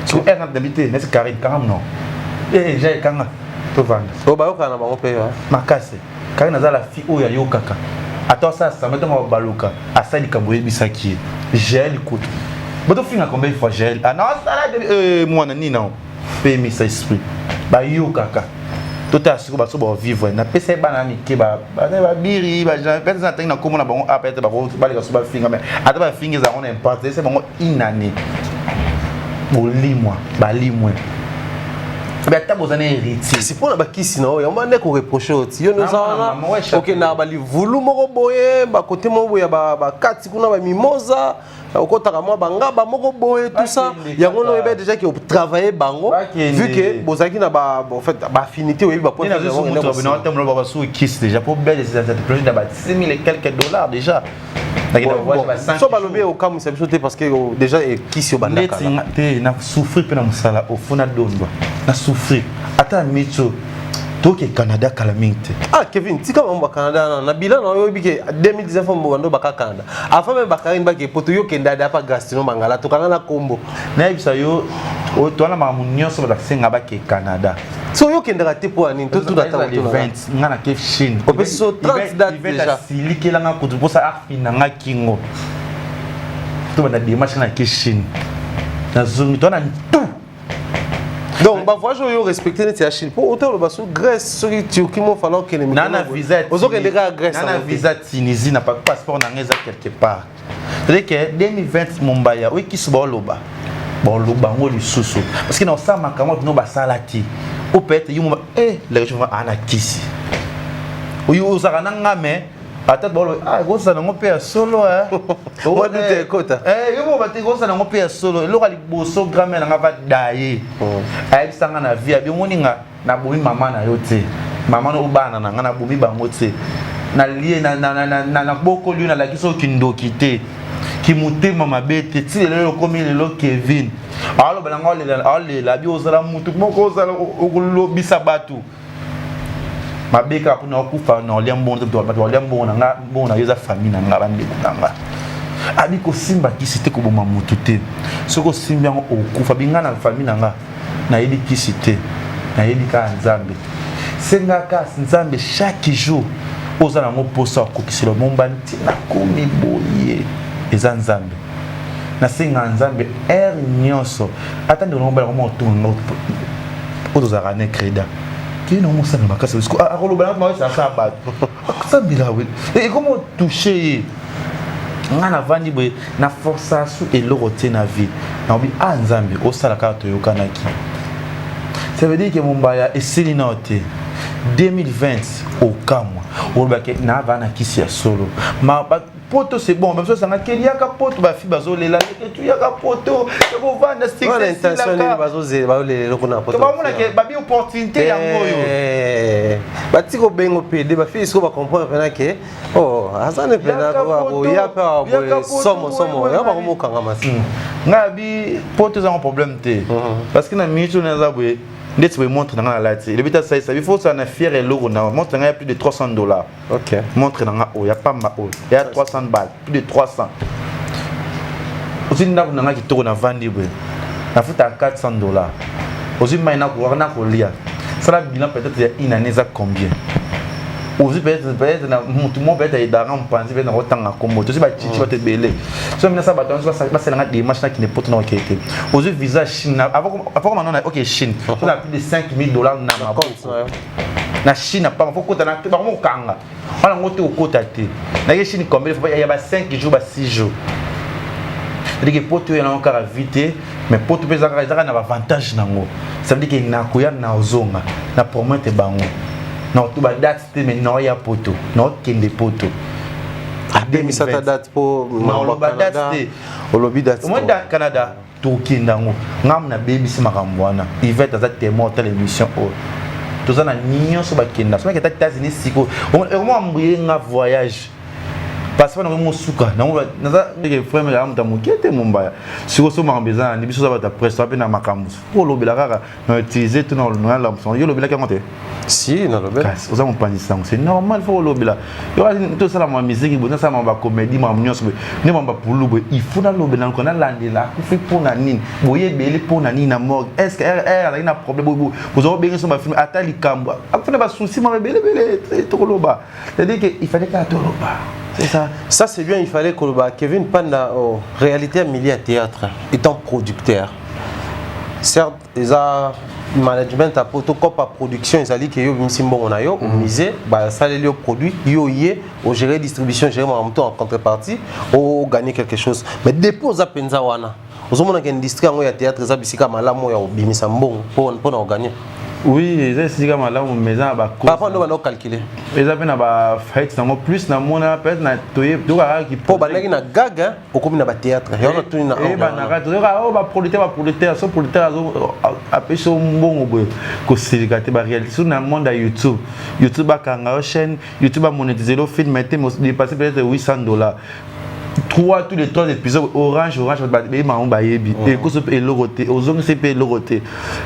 tu es en d'habiter mais c'est Karine Karam non eh j'ai kanga to vendre o ba okana ba ngope makase Karine za la fille o ya yo kaka attends ça mettons ma baluka asali kamboye bisaki j'ai l'écoute boto finga combien de fois j'ai ah non ça là moi na ni non paye mi ça esprit ba yo kaka tout à ce que ba so ba vivre na pese ba na mi ke ba biri ba ja pese na tena comme na bon apete ba ko ba le so ba finga mais ata ba finga za on importe c'est bon inane bolimwa balimwe Mais attends, vous en avez héritier. C'est pour la bakisi non, il y a un qu'on reproche aussi. Il y a OK na bali vulu moko boye, ba côté moko boye ba kati kuna ba mimosa, okotaka mwa bangaba moko boye tout ça. Il y a on est déjà qui travailler bango vu que bozaki na ba en fait ba affinité oui ba point de vue kiss déjà pour belle cette projet d'aba 6 000 et quelques dollars déjà. So balobé au cas ça sauter parce que déjà kiss yo bandaka. Na souffrir pe na musala au fond na dondo. Na souffrir. Ata micho toke Canada calamité. Ah Kevin, tika mambo Canada na bilan na yo bike 2019 mambo bando baka Canada. Afa me bakarin bake poto yo kenda da pa Gastino Mangala to kana na kombo. Na bisa yo o to na mamunyo so ba senga bake Canada. So yo kenda te po ani to tout data les 20 ngana ke Chine. O pe so 30 date déjà. Siliki la nga kutu posa afina nga kingo. To ba na dimanche na ke Chine. Na zungi to na tout. Donc, bah, voyage yo respecter la Chine. Pour autant, le basso Grèce, sur Turquie, il falloir que les Nana visa. Grèce. Nana visa Tunisie n'a pas passeport n'angeza quelque part. C'est que 2020 Mombaya, oui qui se boloba. Boloba ngo li susu. Parce que dans ça makamo no basalati. Au peut you les régions anakisi. Oui usaka nangame. Ata bolo gosa na ngope ya solo Moi dute kota. Yo ba te gosa na ngope ya solo. Lo kali boso gramé na ngaba daye. Sanga na via bi moninga na bomi mama na yo te. Mama no bana na ngana bomi bango te. Na lié na boko lui na la kiso kindoki te. Ki mutema mabete ti lelo komi lelo Kevin. Alo bana ngole la bi osala mutu moko osala okulobisa batu. Mabeka kuna okufa na olembo ndo bato olembo nga bona yeza famille na nga bande kunanga abi ko simba kisite ko boma mutu te soko simba ngo okufa binga na famille na nga na yedi kisite na yedi ka nzambe senga ka nzambe chaque jour ozana ngo posa ko kisilo momba ntina komi boye eza nzambe na senga nzambe nyonso atande ngo bala ngo tungo ozo za ne creda qui non ça ne m'a cassé parce que à Rolobana moi ça bat ça bila oui et comment toucher ngana vandi boy na force sous et le roté na vie na bi anzambe o sala ka to yokanaki ça veut dire que Mombaya et Selinote 2020 au kamwa o ba ke na vana kisi ya solo ma poto c'est bon même ça ça ngakeli yaka poto ba fi bazolela ke tu yaka poto ke bo vanda stick c'est intention ni bazoze ba le lokona poto ba mona ke ba bi opportunité ya ngoyo ba tiko bengo pede ba fi so ba comprendre pena ke oh azane pena ko ya pa bo somo ya ba ko kanga masi ngabi poto za un problème te parce que na mitu na za boye ndeti we montre dans la lati le bita ça il faut ça na fier et logo na montre na plus de $300. OK montre na o ya pas ma o ya 300 balles plus de 300 aussi na na ki to na vandi boye na futa $400 aussi maina ko na ko lia ça la bilan peut-être il y a une année ça combien aussi peut-être na tout le monde peut-être il dans penser peut-être na otanga kombo aussi ba chichi ba te belé so mina ça ba ton ça ba c'est na des machines qui ne peut pas été aussi visa Chine avant maintenant OK Chine on a plus de $5,000 na ma compte na Chine pas faut kota na ba mo kanga wala ngote okota te na Chine combien il y a 5 jours ba 6 jours c'est-à-dire que poto yana encore vite mais poto pesa ka na avantage nango ça veut dire que na koya na ozonga na promettre bango non tu vas date mais non ya poto non kende poto ça ta date pour non date au lobby date moi dans Canada to kindango ngam na baby si makambwana il va dans cette témoin télévision oh tout ça na nyo so ba kinda so que ta États-Unis siko au moins mbuye nga voyage parce que nous suka na que frère me amta mukete Mombaya siko so mambeza ni biso za ba presse ba na makambo pour lobela kaka na utiliser tout dans la l'option yo lobela ka monter si na lobela aux hommes pandisang c'est normal faut lobela yo tout ça la musique bon ça ma comédie ma nyos ne ma pour lobo il faut na lobela ko na landela ku fait pour na nini boye bele pour na nini na mort est-ce que elle a un problème vous avez bien sur ma film atali kambo afuna ba souci ma bele to loba c'est-à-dire que il fallait ka to loba. C'est ça. Ça c'est bien, il fallait que Kevin Panda, réalité milieu à théâtre, étant producteur. Certes, ils ont management à protocole à production, ils ont dit que yo bimsimbo on a yo misé, bah ça les produit, yo yé, au gérer distribution, gérer en même temps en contrepartie, au gagner quelque chose. Mais dépose à penza wana. Aux hommes qui ont une industrie en théâtre, ça bisika malamu ya bimisambo pour gagner. Oui, c'est comme là, mais ça va. Par rapport à nous, calculer. Les appels à fait, plus na mona peut na toye do qui pour banaki na gaga au comme na théâtre et on a tout na et banaka to ba producteur so producteur a pêché mbongo boy ko silikate ba réalité sur na monde YouTube ba kanga chaîne YouTube a monétiser le film mettre dépasser peut-être $800. Tous les 3 épisodes orange et marron bayebi et que ce est logoté aux hommes c'est logoté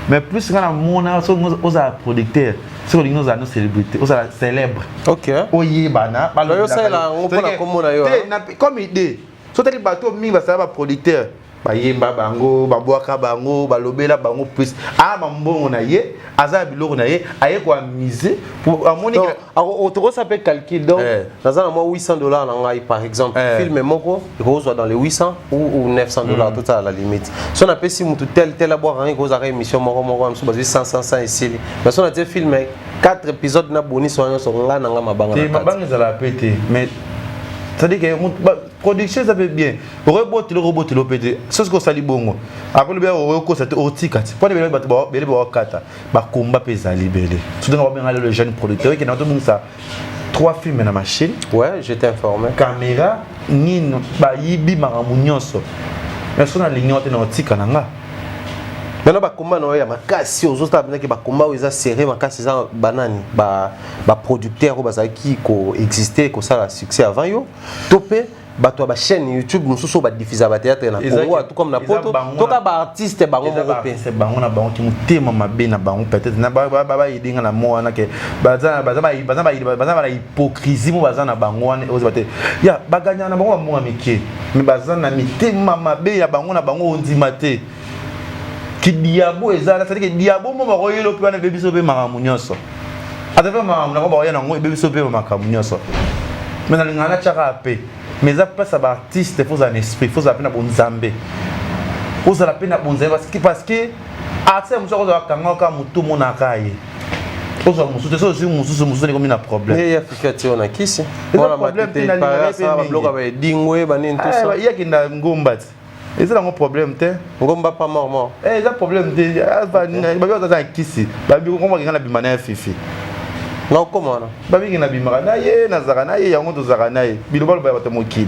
mais plus quand on a aux producteurs sur les nos célébrités aux célèbres OK oye bana alors ça là on peut la comme idée so tali bateau mi ba ça ba producteur bayemba bango babwaka bango balobela bango plus mbongo na ye aza biloko na ye aye ko miser pour amoni autoro ça peut calculer donc dans un mois $800 na ngai par exemple film moko il soit dans les 800 ou $900 tout à la limite si on appelle si mutu tel aboire rien cause arrêt émission moko so basi 100 ici mais si on a dit film 4 épisodes na boni so nga na mabanga za la pété mais ça dit que production ça fait bien robot le pété c'est ce que ça dit bongo après le bien ko ça otika pour les ba kata ba combat pesa libéré tout dans bien le jeune producteur qui n'a tout ça 3 films na machine ouais j'étais informé caméra ni ba yibi maramunyoso mais ça na lignote na otika nanga maintenant ba combat no ya makasi ozosta bina ke ba combat oza serré makasi za banani ba producteur ou bazaki ko exister ko ça succès avant yo topé bato ba chaîne YouTube mususu ba diffuser ba théâtre na Congo tout comme na poto toka ba artiste bango moko c'est bango na bango ki mutema mabe na bango peut-être na ba yidinga na mo wana ke baza la hypocrisie mo baza na bango wana ozibate ya baganya na bango mo mike mais baza na mitema mabe ya bango na bango ondima te ki diabo ezala c'est-à-dire que diabo mo ba koyelo pe na bebiso pe makamunyoso atava makamu na ko ba yana ngo bebiso pe makamunyoso mais na lingana chaka pe mais ça passe à artiste faut un esprit faut appeler na bonzambe faut appeler na bonzambe parce que artiste muso ko za kanga ka mutu mona kai faut so musu so si musu ni comme na problème mais africain on a kisi voilà matete para ça ba bloka ba dingwe ba ni tout ça il y a qui na ngomba et c'est un problème te ngomba pas mort c'est un problème de ba ba za kisi ba bi ko ngomba ngana bi mana fifi non comment non babi na bimaka na ye na zaka na ye yango to zaka na ye bilo balo ba bato mokili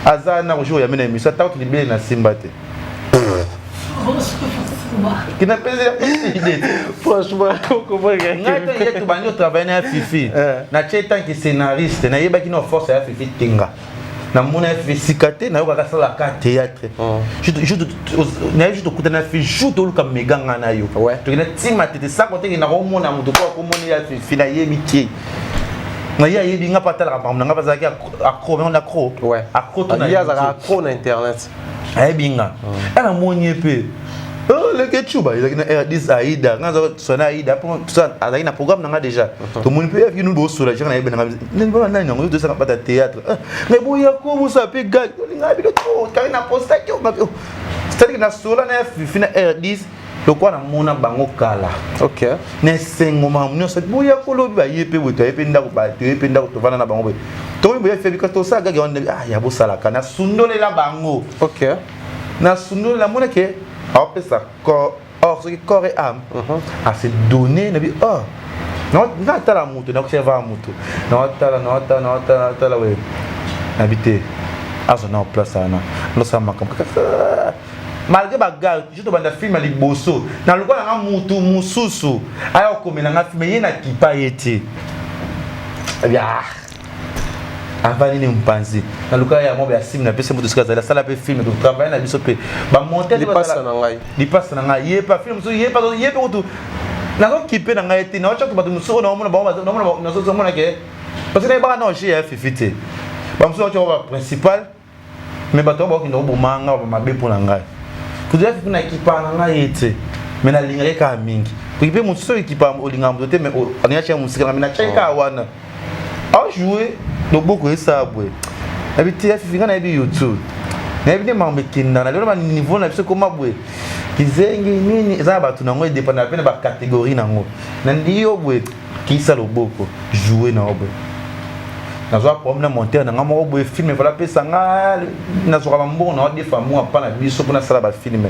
azana ko jour ya mena émission ta to libé na simba te qui n'a pas idée franchement comment ngata ye to banyo travailler na fifi na chetan ki scénariste na yeba ki no force ya fifi tinga na mona fifi sikate na yoka sala ka théâtre juste kutana fi juste oluka meganga na yo to kina tima tete sa ko te na ko mona mutu ko moni ya fifi na yebi ki na ya yebi nga patala ka pamna nga bazaki accro on accro accro to na ya za accro na internet ayebi nga ana moni pe le ketchup il a dit Aïda nga so na Aïda pour ça azaki na programme nga déjà to moni pe fi nous bo so la jana yebe na ni ba na ngo to ça pas de théâtre mais bo ya ko mo ça pe gag nga bi to ka na posta ki c'est-à-dire que na sola na fi na R10 le quoi na mona bango kala OK na sengo ma munyo so bo ya ko lo ba yepe bo to yepe ndako ba to yepe ndako to vana na bango to bo ya fi bi ka to ça gag on ya bo sala kana sundole la bango OK na sundole la mona ke après ça corps ce qui corps et âme à se donner na bi non ta la moto na ko va moto non ta la we habiter aso na place ana no sa makam malgré bagarre je te banda film ali bosso na lokwa na mutu mususu ayo komela nga film yena kipa yete bien avant ni mpanzi na luka ya mo ba sim na pese mutu skaza la sala pe film to travailler na biso pe ba monter di passe na ngai di passe na ngai ye pa film so ye pa to na ko kipe na ngai te na ocha to ba muso na mo na ba na so mo na ke parce que ba na oche ya fifite ba muso ocha ba principal mais ba to ba ki no bo manga ba mabe pour na ngai ku dia fi na kipa na ngai ete mais na lingere ka mingi ku kipe muso kipa o linga mo te mais o anya cha musika na cheka wana a jouer no beaucoup ça boy habité afika na bi YouTube na bi ma mekinda na lelo ba niveau na biso koma boy kizengi nini za ba tuna ngwe dépend na pena ba catégorie na ngo na ndiyo boy kisa loboko jouer na boy na zo problème na monter na ngamo boy film voilà pesa nga na zo ba mbongo na de famu apa na biso pona sala ba film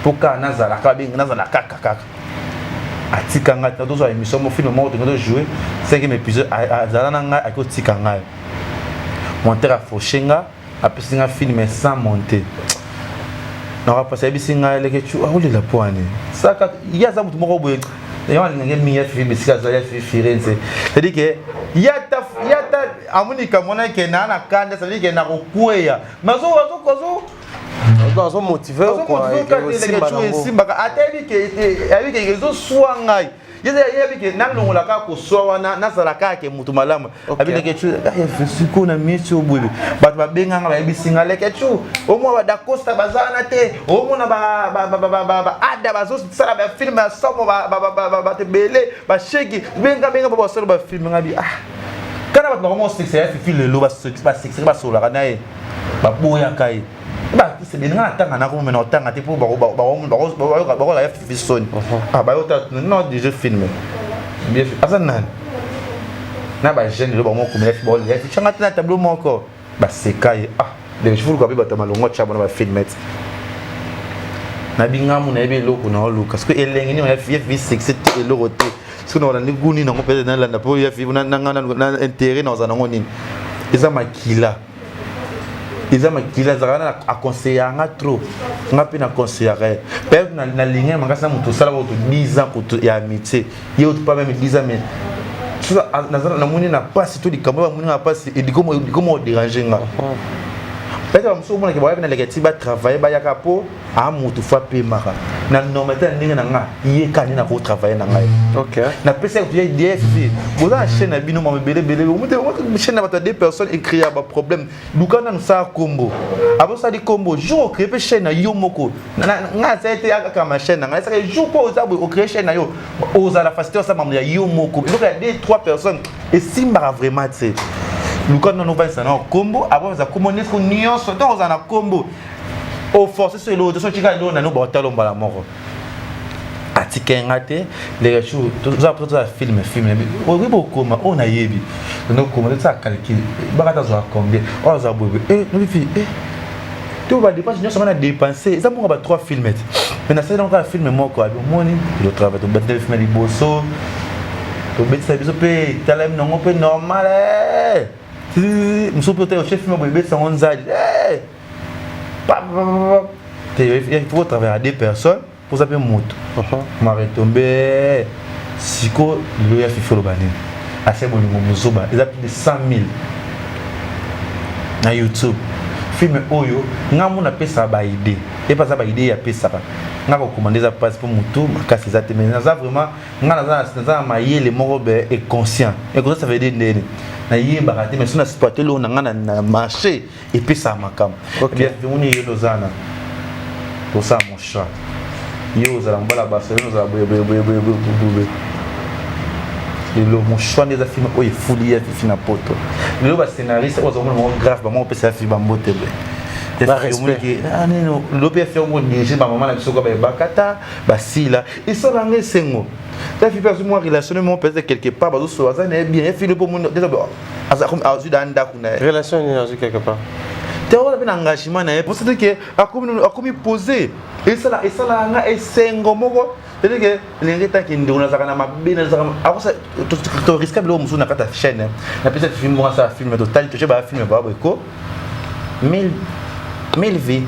pour ka na zala ka bi na zala kaka atikanga ta tozo émission mo film mo to jouer 5e épisode azala nga akotikanga monteur a fauchenga apesinga film sans monter na va passer bisinga leke tu aolela poane saka yaza mutu moko boye yawa ngenge miya film sika za ya Firenze c'est-à-dire que yata amunika mona ke na kanda c'est-à-dire que na kokweya mazo Ils motivé quoi. Simba ateli ke avec que zo soanga. Yabi ke nalo la ka ko soa na salaka ke mutu malama. Abi ke tu siko na miso bwe. Ba benga nga ba bisinga leke tu. Omo ba da costa bazana te. Omo na ba ada bazo sala ba film somo ba te bele ba sheki benga ba sala ba film ngabi kana ba mo sexy film le lo ba sexy ba sola kana e. Ba boya kai. Bah, c'est bien là, tant qu'on a comme un temps à te pour la fison. Ah, bah, non, déjà filmé. Bien fait. Ah, non. Na ba jeune le bon comme les football, il y a un tableau encore. Bah, c'est caille. Ah, les chevaux qu'on va tomber longo chabo na filmer. Na binga mu na ebe loko na olu parce que elengi ni ya fi sexy et le roté. Parce que on a ni guni na ngopela na la po ya fi na intérêt na za na ngoni. Eza makila. Ils ont makila zara a conseiller nga trop nga pe na conseiller peut na ligne mangasa mutu sala auto 10 ans pour ya amitié yo pas même 10 ans mais ça na moni na passe tout di kamba moni na passe et di comment déranger nga peut-être muso mona ke ba na legati ba travailler ba yaka po a mutu fa pe maka na normalement ndinga na nga yé kani na ko travailler na nga OK na pesa ko DFV vous a chaîne na bino ma belé chaîne na ba deux personnes écrit ba problème dukana nous ça combo avant ça di combo jour créer chaîne na yo moko nga ça été aka ma chaîne nga ça jour ko za bo créer chaîne na yo oza la facilité ça mamla yo moko donc il y a deux trois personnes et simba vraiment c'est dukana no va ça na combo avant ça communiquer ko nyonso donc oza na combo au force sur l'autre so tika lo na no ba talomba la moko atikengate les choses tout ça film o ribo koma on a yebi donc comment ça calcul bakata zo combien on za bobe no fi tu vas dépenser nous sommes dépenser ça mon ba 3 films mais na ça donc un film moko abi moni le travail to battre film di bosso to bet ça biso pe talem non pe normal muso peut être chef film bobe ça on za il faut travailler à deux personnes pour ça peut moto m'a retombé siko le FIFO le bané assez bon muzoba ils a plus de 100 000 na YouTube film oyo ngamu na pesa ba idée et pas ça ba idée ya pesa nga ko commander ça passe pour moto makasi za te mais ça vraiment nga na mayele moko be est conscient et ça veut dire ndene na yeba kati mais sona exploiter lo na marché et puis ça makam bien on y dozana pour ça mon chat yo za mbala Barcelone za boye et le mon choix des films o efuli ya fina poto le ba scénariste o zo mo grave ba mo pesa fi ba mbote be non le père fait un dirigé ma maman la biso ko ba bakata basila et ça la ngesengo la fi perso moi relationnellement peut-être quelque part ba zo ça n'est bien fi le pour mon déjà asa comme azu danda kuna relation ni quelque part tu as un engagement na pour c'est que a comme poser et ça la nga esengo moko c'est que les temps qui ndona za kana mabina za ako ça to risque blo musu na kata chaîne na peut-être film moi ça film total tu sais ba film ba ko 1000 vies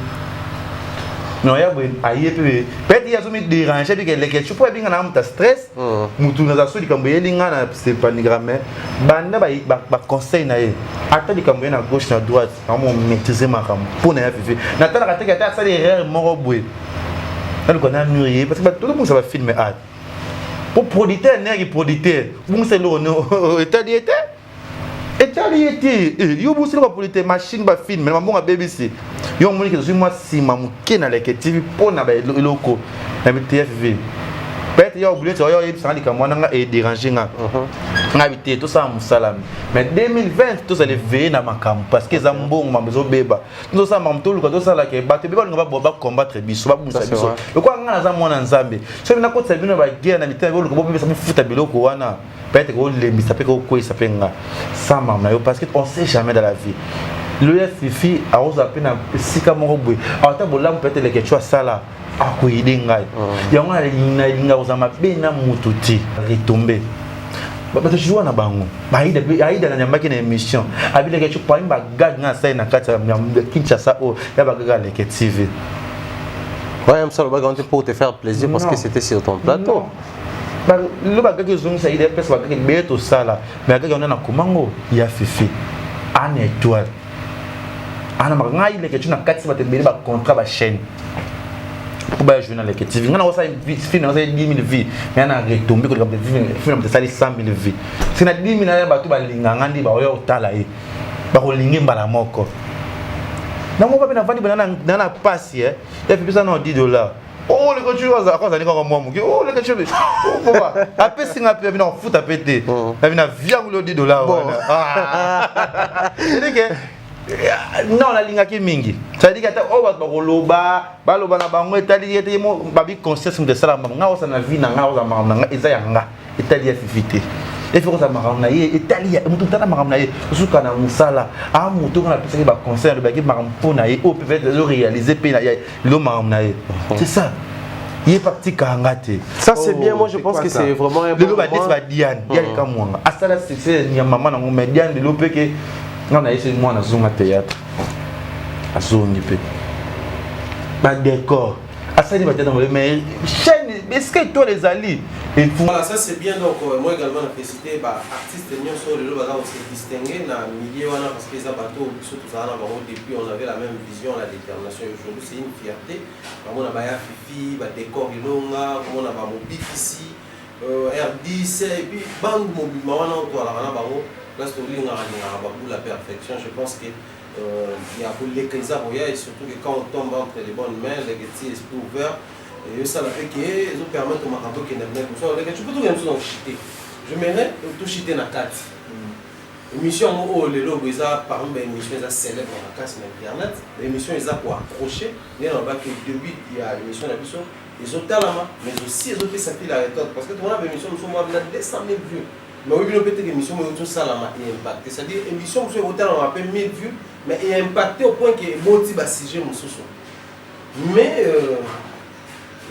non ya bon aye peut-être ya zo me déranger parce que les questions pour bien na muta stress mutu na za so dikambo yelinga na c'est panigramme banda ba conseil na ye ata dikambo na gauche na droite na mo maîtriser ma kam pour na ya fifi na tala ka teka ta ça les erreurs moko boy na ko na mûrier parce que tout le monde ça va filmer art pour producteur n'est producteur vous c'est le no état diété yo boussi le producteur machine ba film mais mon BBC yo moni que moi si mamu kena la TV pour na ba loko na TFV peut-être yo oublié yo ça dit que moi nga et déranger nga habité tout ça musalam mais 2020 tout ça les veiller na makam parce que za mbongo mabezo beba tout ça mam tout tout ça la ke ba te beba nga ba combattre biso ba musa biso le quoi nga na za mona nzambe so na ko tsabino ba guerre na mitani bo ko beba sa futa biloko wana peut-être que les ça peut ko ça peut nga ça mam na yo parce que on sait jamais dans la vie le FIFI a osé à peine sika moko boy alors ta bolam peut-être les quelque chose ça là akoyede ngai yango nalinga kozala mabe na moto te retombe bato jouer na bango aida na nyambaki na émission abileke tu pa imba gag na sai na kati ya Kinshasa o ya bagaga leke TV ouais ça le bagage pour te faire plaisir parce que c'était sur ton plateau le bagage que zong sai des personnes bagage beto sala mais bagage on a na komango ya fifi en étoile ana ngai leke tu na kati ba te bele ba contrat ba chaîne pour ba journal leke TV ngana osa film na 10 000 vies mais ana retomber ko comme film de sali 100 000 vies c'est na 10 000 na ba to ba linga ngandi ba oyo tala e ba ko lingi mbala moko na mo ba bina vandi bana na passe et puis ça non $10 oh les coachs à cause d'aller comme moi oh les coachs pourquoi après singa pe bina foot à péter na bina via le $10 c'est que non la linga ki mingi ça dit que o ba baloba na bango etali ete mo babi conscience de sala nga osa na vie na nga osa ma nga eza yanga etali ya fifité et faut ça maram na ye etali mutu tana maram na ye suka na musala a mutu na pesa ba concert ba ki maram pona ye o peut être réaliser pe na ye lo maram na ye c'est ça il est parti kangate ça c'est bien moi je pense que c'est vraiment un bon le ba dit ba Diane ya ka mwanga asala c'est ni maman na ngome Diane lo pe ke on a essayé moi dans un théâtre à zone pe ba décor asali ba tena mais chaîne est-ce que toi les alliés et voilà ça c'est bien donc moi également la félicité ba artiste nion sur le baga on s'est distingué na milieu wana parce que ça bateau surtout ça na bango depuis on avait la même vision la détermination aujourd'hui c'est une fierté on a ba ya fifi ba décor ilonga on a ba mobile ici R10 et puis bang mobile wana to ala na bango la story on a la perfection je pense que il y a pour les caisses et surtout que quand on tombe entre les bonnes mains les petits esprits ouverts et ça la fait que ils permettent au marabout qui n'aime pas ça les tu peux tout même chiter je m'aimerais tout chiter na carte émission où les logos ça par exemple émission ça célèbre na carte sur internet l'émission ils a pour accrocher mais on va que début il y a l'émission la plus ils ont talent mais aussi ils ont fait ça la récolte parce que tout le monde a émission nous sommes à 200 000 vues. Mais oui, peut-être que l'émission tout ça là est impacté. C'est-à-dire l'émission monsieur Hotel on a fait 1000 vues, mais il est impacté au point que motive à sujet mon soso. Mais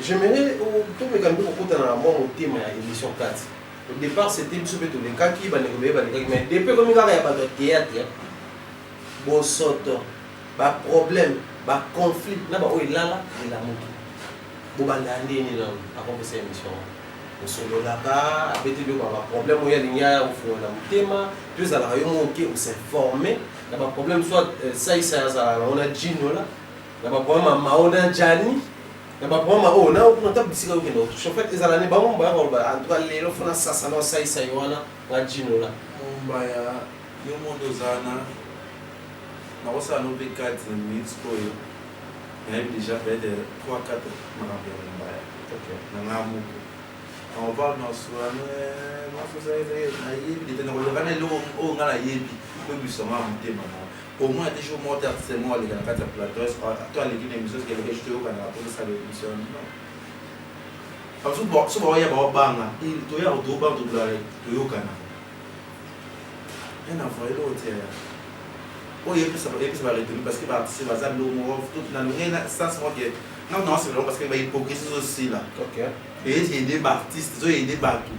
j'aimerais tout me calmer pour côté dans mon thème à l'émission 4. Au départ c'était monsieur Beto les cas qui va négocier mais depuis comme il y a pas de théâtre, bon sorte, pas problème, pas conflit, là bah oui là il a monté. Bon bah là ni là à propos cette émission. Solo là-bas, avec des problèmes, il y a des gens qui font un thème, puis à la réunion, on s'est formé. Il y a un problème, soit ça, on a Gino là, il y a un problème, on a Gianni, il y a un problème, on a un petit peu de choses. Je fais des années, on va en tout cas, les gens font ça, on a Gino là. On va y a un monde aux années, on va s'en occuper 4 minutes pour eux. Il y a déjà fait 3-4 marabouts. On parle dans ce moment, au moins des jours morts c'est moi les gars quand tu plateau toi les guinées émissions que les jeter au Canada pour ça l'émission non parce que bon souvent il y a pas banga il doit y avoir deux bandes de la tu au Canada et n'a pas l'autre oh il peut ça arrêter parce que bah c'est bazar le mot tout dans le rien ça c'est moi qui non c'est vraiment parce que bah hypocrisie aussi là OK et il y a des artistes ils ont aidé partout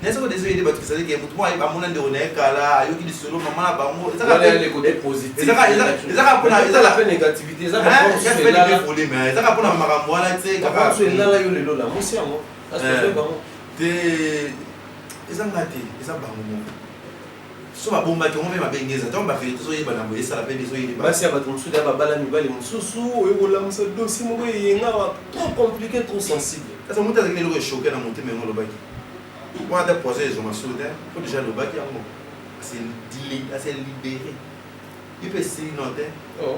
n'est-ce pas des aider parce que ça dit que moi il va mon ande on est là yo qui dit solo maman là ba mo ça va les côtés positifs ça va pour la fait négativité ça va pas c'est là mais ça va pour la marambo là tu sais quand tu es là yo le là moi c'est moi ça c'est bon des ça ngati ça ba mo so ba bomba ki on va bengeza donc ba fait so yeba na mo ça la pe biso yeba basi aba tumusuda aba bala mibali mususu oyo la musa dossier mo yenga trop compliqué trop sensible ça muta zaki le choqué na monter mais on le baki on a déposé les hommes soudain faut déjà le baki en mot c'est libéré il peut s'y noter oh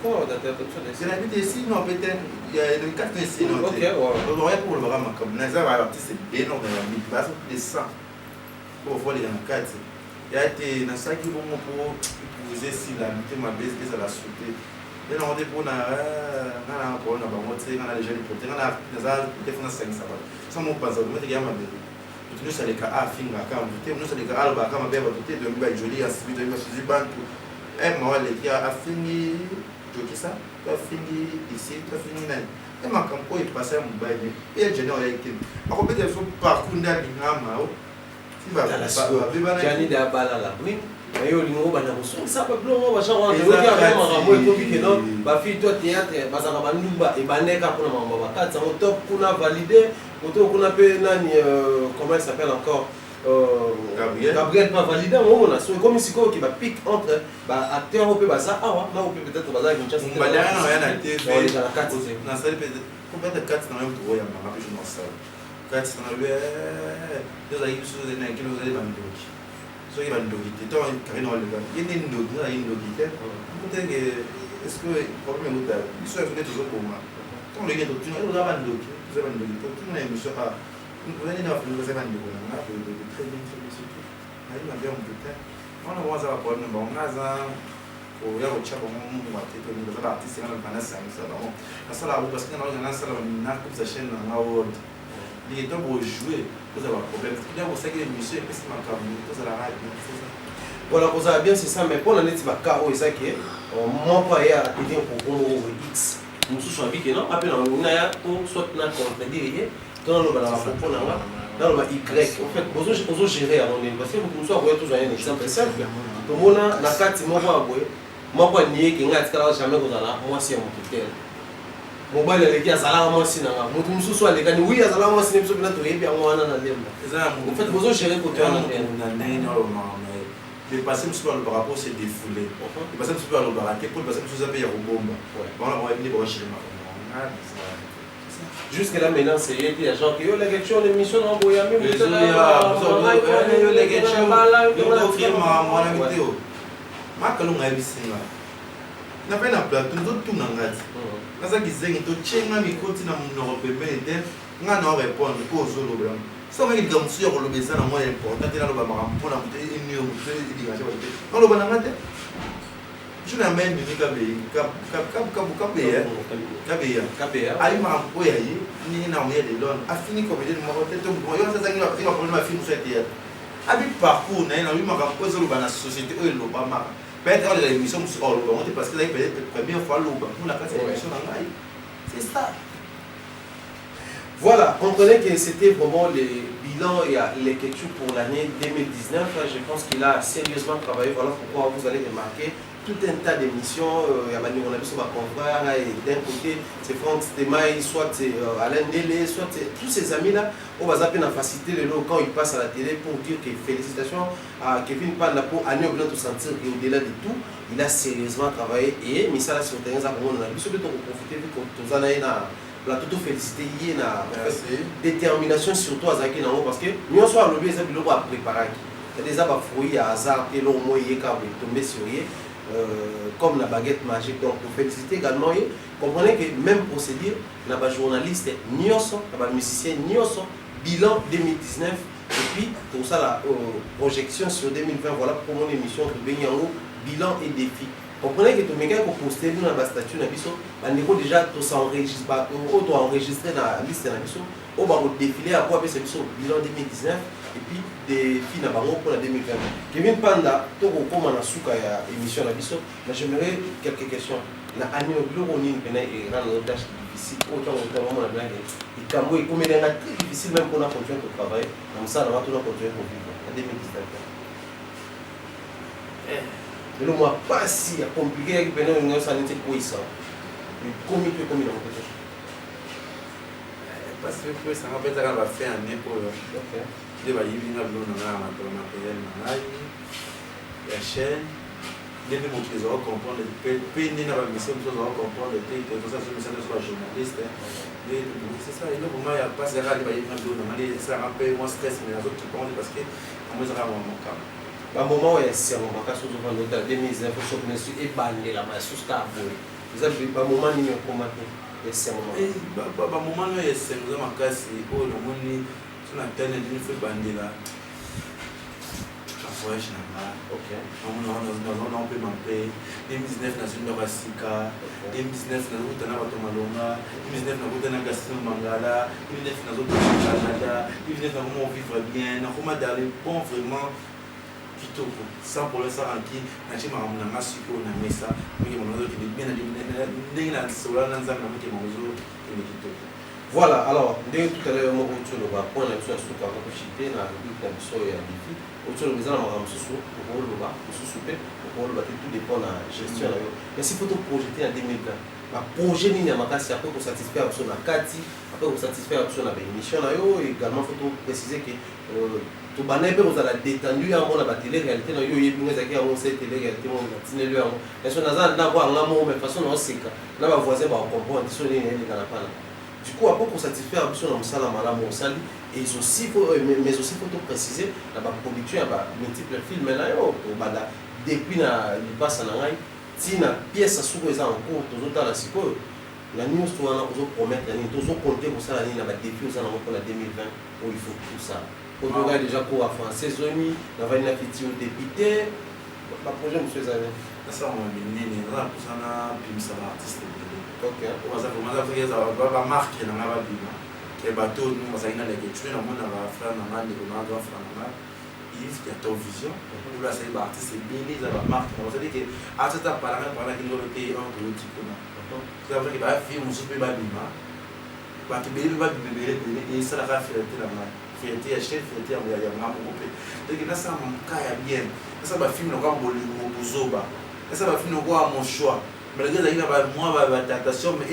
comment on va dater tout ça c'est la vie ici non peut-être il y a le 4 ici non OK ouais on va pour le vraiment comme ça va artiste énorme dans la vie parce que des 100 pour voir les dans 4 il y a été dans ça qui vont pour poser si la muté ma baisse ça la sauter et on dit pour na pour na ba moté na les jeunes pour na ça peut-être na 5 ça va ça mon pas ça mais il y a ma bébé nous ça les cas afinga kama nous ça les cas alba kama beba tout de mba joli à suite de ma suzi bantu et moi les gars afingi tu qui ça tu afingi ici tu afingi là et ma campo est passé à mon bail et j'ai dans les kills à côté de son parcours d'Alingama si va Jani de Abala oui mais yo lingo bana muso ça pas blongo ba genre de l'autre avec marambo et comme que non ba fi toi théâtre bazaka bandumba et baneka pour maman ba katsa au top kuna valider auto kuna pe nani comment il s'appelle encore Gabriel pas validé on a so comme si quoi qui va pique entre ba acteur peut baza awa na peut peut-être baza une chance on va derrière rien à TV dans la carte na salle peut-être combien de cartes dans même trop ya ma rappelle je m'en sers cartes dans le deux aïe sur des nains qui nous allait bando so il va ndogi to carino le gars il est ndogi na il ndogi peut-être que est-ce que problème ou pas il soit peut-être toujours pour moi quand le gars tu nous a ndogi tu vas ndogi tu n'as émission pas vous allez dans le faire ndogi na très bien surtout aïe ma bien putain on va voir problème bon ngaza o ya uchaba mu matete ni za artiste ngana kana sanisa ba mo nasala abo parce que na sala na coupe sa chaîne na world il est temps pour jouer vous avez un problème il y a aussi que monsieur est pas comme vous à la radio voilà vous avez bien c'est ça mais pour la net ba ka o ça que moi pas ya aider pour X nous sommes avec non appel on a pour soit na contredire dans le bala pour na dans le Y en fait vous gérer avant parce que vous soit toujours un exemple simple comme on a la carte moi pas nier que ngati kala jamais kozala moi si mon tuteur mobile leki azala moi si na mutu mususu alekani oui azala moi si ne biso bina to yebi yango wana na lemba en fait vous gérer côté wana na le passé mususu par rapport c'est défoulé le passé mususu par le baraté pour le passé mususu payer au bomba bon là on va venir pour chez moi jusque là maintenant c'est il y a gens qui ont la question de mission en boyami les question yo offrir moi la vidéo makalunga ebisinga na pena plateau tout nangati naza kizengi to chenga mikoti na mnoko pembeni te nga na répondre ko zolo blanc so ngi gamsu yo lo bezana moi important te na lo ba makampo na mute ini yo mute idigasha ba te no lo bana ngate je na même ni kabe ali makampo ya yi ni na moya de lon afini comédie mo te to mo yo sa zangi ba problème film sur théâtre abi parcours na lui makampo zo lo bana société o lo ba ma peut-être les émissions parce que là peut-être première fois l'eau pour la émission c'est ça voilà comprenez que c'était vraiment le bilan et l'écriture pour l'année 2019 je pense qu'il a sérieusement travaillé voilà pourquoi vous allez remarquer tout un tas d'émissions il y a on a vu sur ma confrère et d'un côté c'est Franck Stemaï soit Alain Délé soit tous ces amis là on va zapper la facilité le lot quand ils passent à la télé pour dire que félicitations à Kevin Panda pour année au sentir qu'au-delà de tout il a sérieusement travaillé et mais ça là sur terrain ça pour on a vu surtout pour profiter vu que tous années na plateau félicité hier na détermination surtout à Zaki Nango parce que nous soit lobby ça bilo à préparer il y a des abats fruits à hasard et l'on moi hier quand tomber sur hier comme la baguette magique donc pour féliciter également comprenez que même procédure la journaliste Nyoso la musicien Nyoso bilan 2019 et puis pour ça la projection sur 2020 voilà pour mon émission de Benyango bilan et défi comprenez que tout le monde qui poster dans la statue na biso bandeko déjà tout s'enregistre pas on doit enregistrer dans la liste na biso on va défiler à quoi c'est biso bilan 2019 et puis des filles na bango pour la 2020 Kevin Panda to ko koma na suka ya émission na biso mais j'aimerais quelques questions na année au on ni pena et rendre tâche difficile autant vraiment la blague et kambo et comme il est très difficile même pour la continuer de travailler comme ça on va tout continuer pour vivre en 2019 le mois pas si compliqué avec pena une santé puissant mais comme il peut comme il en fait parce que ça va peut-être va faire un pour OK de ba yibi na blo na matériel na ya chaîne de me montrer ça comprendre pe ni na ba mission ça comprendre te tout ça c'est ça journaliste c'est ça il faut moi ya pas ça ba yibi na blo na ça rappelle moi stress mais les autres qui parlent parce que moi ça va mon cas ba moment où c'est un moment casse sur le 2019 faut que monsieur et bander la masse sur ta boule vous avez ba moment ni comment c'est un moment ba moment no c'est un moment casse au le monde on a tellement de fois bandela voyage na OK on peut m'appeler 2019 na Zunda Basika 2019 na Ruta na Bato Malonga 2019 na Ruta na Gaston Mangala 2019 na Zoto Canada 2019 na comment vivre bien na comment d'aller bon vraiment kitoko sans problème ça ranki na chima na masiko na mesa miki mozo ki bien ndenge na sola na nzambe na miki mozo ki kitoko. Voilà, alors ndenge tout à l'heure mo ko le ba point na so suka ko chité na la biso ya bifi autour de ça na ramsusu ko lo ba susu pe ko lo ba tout dépend na gestion na yo. Mais si faut projeter en 2020 ba projet nini ya makasi après pour satisfaire sur la kati après pour satisfaire sur la émission na yo également faut préciser que to bana pe vous allez détendu ya mona ba télé réalité na yo yebi ngeza ki ya mo c'est télé réalité mo na tinelo ya mo est-ce na za na kwa ngamo mais façon na oseka na ba voisin ba comprendre so nini ni kana pana. Du coup, après pour satisfaire sur le salam à la Monsali, et aussi mais aussi faut préciser la production a multiples films là yo depuis na passe na ngai tina pièce sous les en cours toujours dans la siko la news to na ozo promettre ni toujours compter pour ça la ni na défi ça na pour la 2020 où il faut tout ça pour regarder déjà pour la français zoni na va na fiti au député la projet monsieur Zane ça on menene na pour ça na bimsa artiste. OK. On va faire ça va marquer dans la bima. Que bateau nous ça ina les tuer na mona va faire na mande ko na doit faire na Yves qui a ton vision pour la c'est artiste bien les ça va marquer. On va dire que artiste par là qui nous été un gros type là. Ça veut dire que va film super ba bima. Ba ki bébé ba bébé et ça la faire la main. Fierté à chef fierté à ya maman coupé. Donc là ça mon cas bien. Ça va film comme Bozoba. Ça va film quoi mon choix. Malgré ça, il y a moins de tentation, mais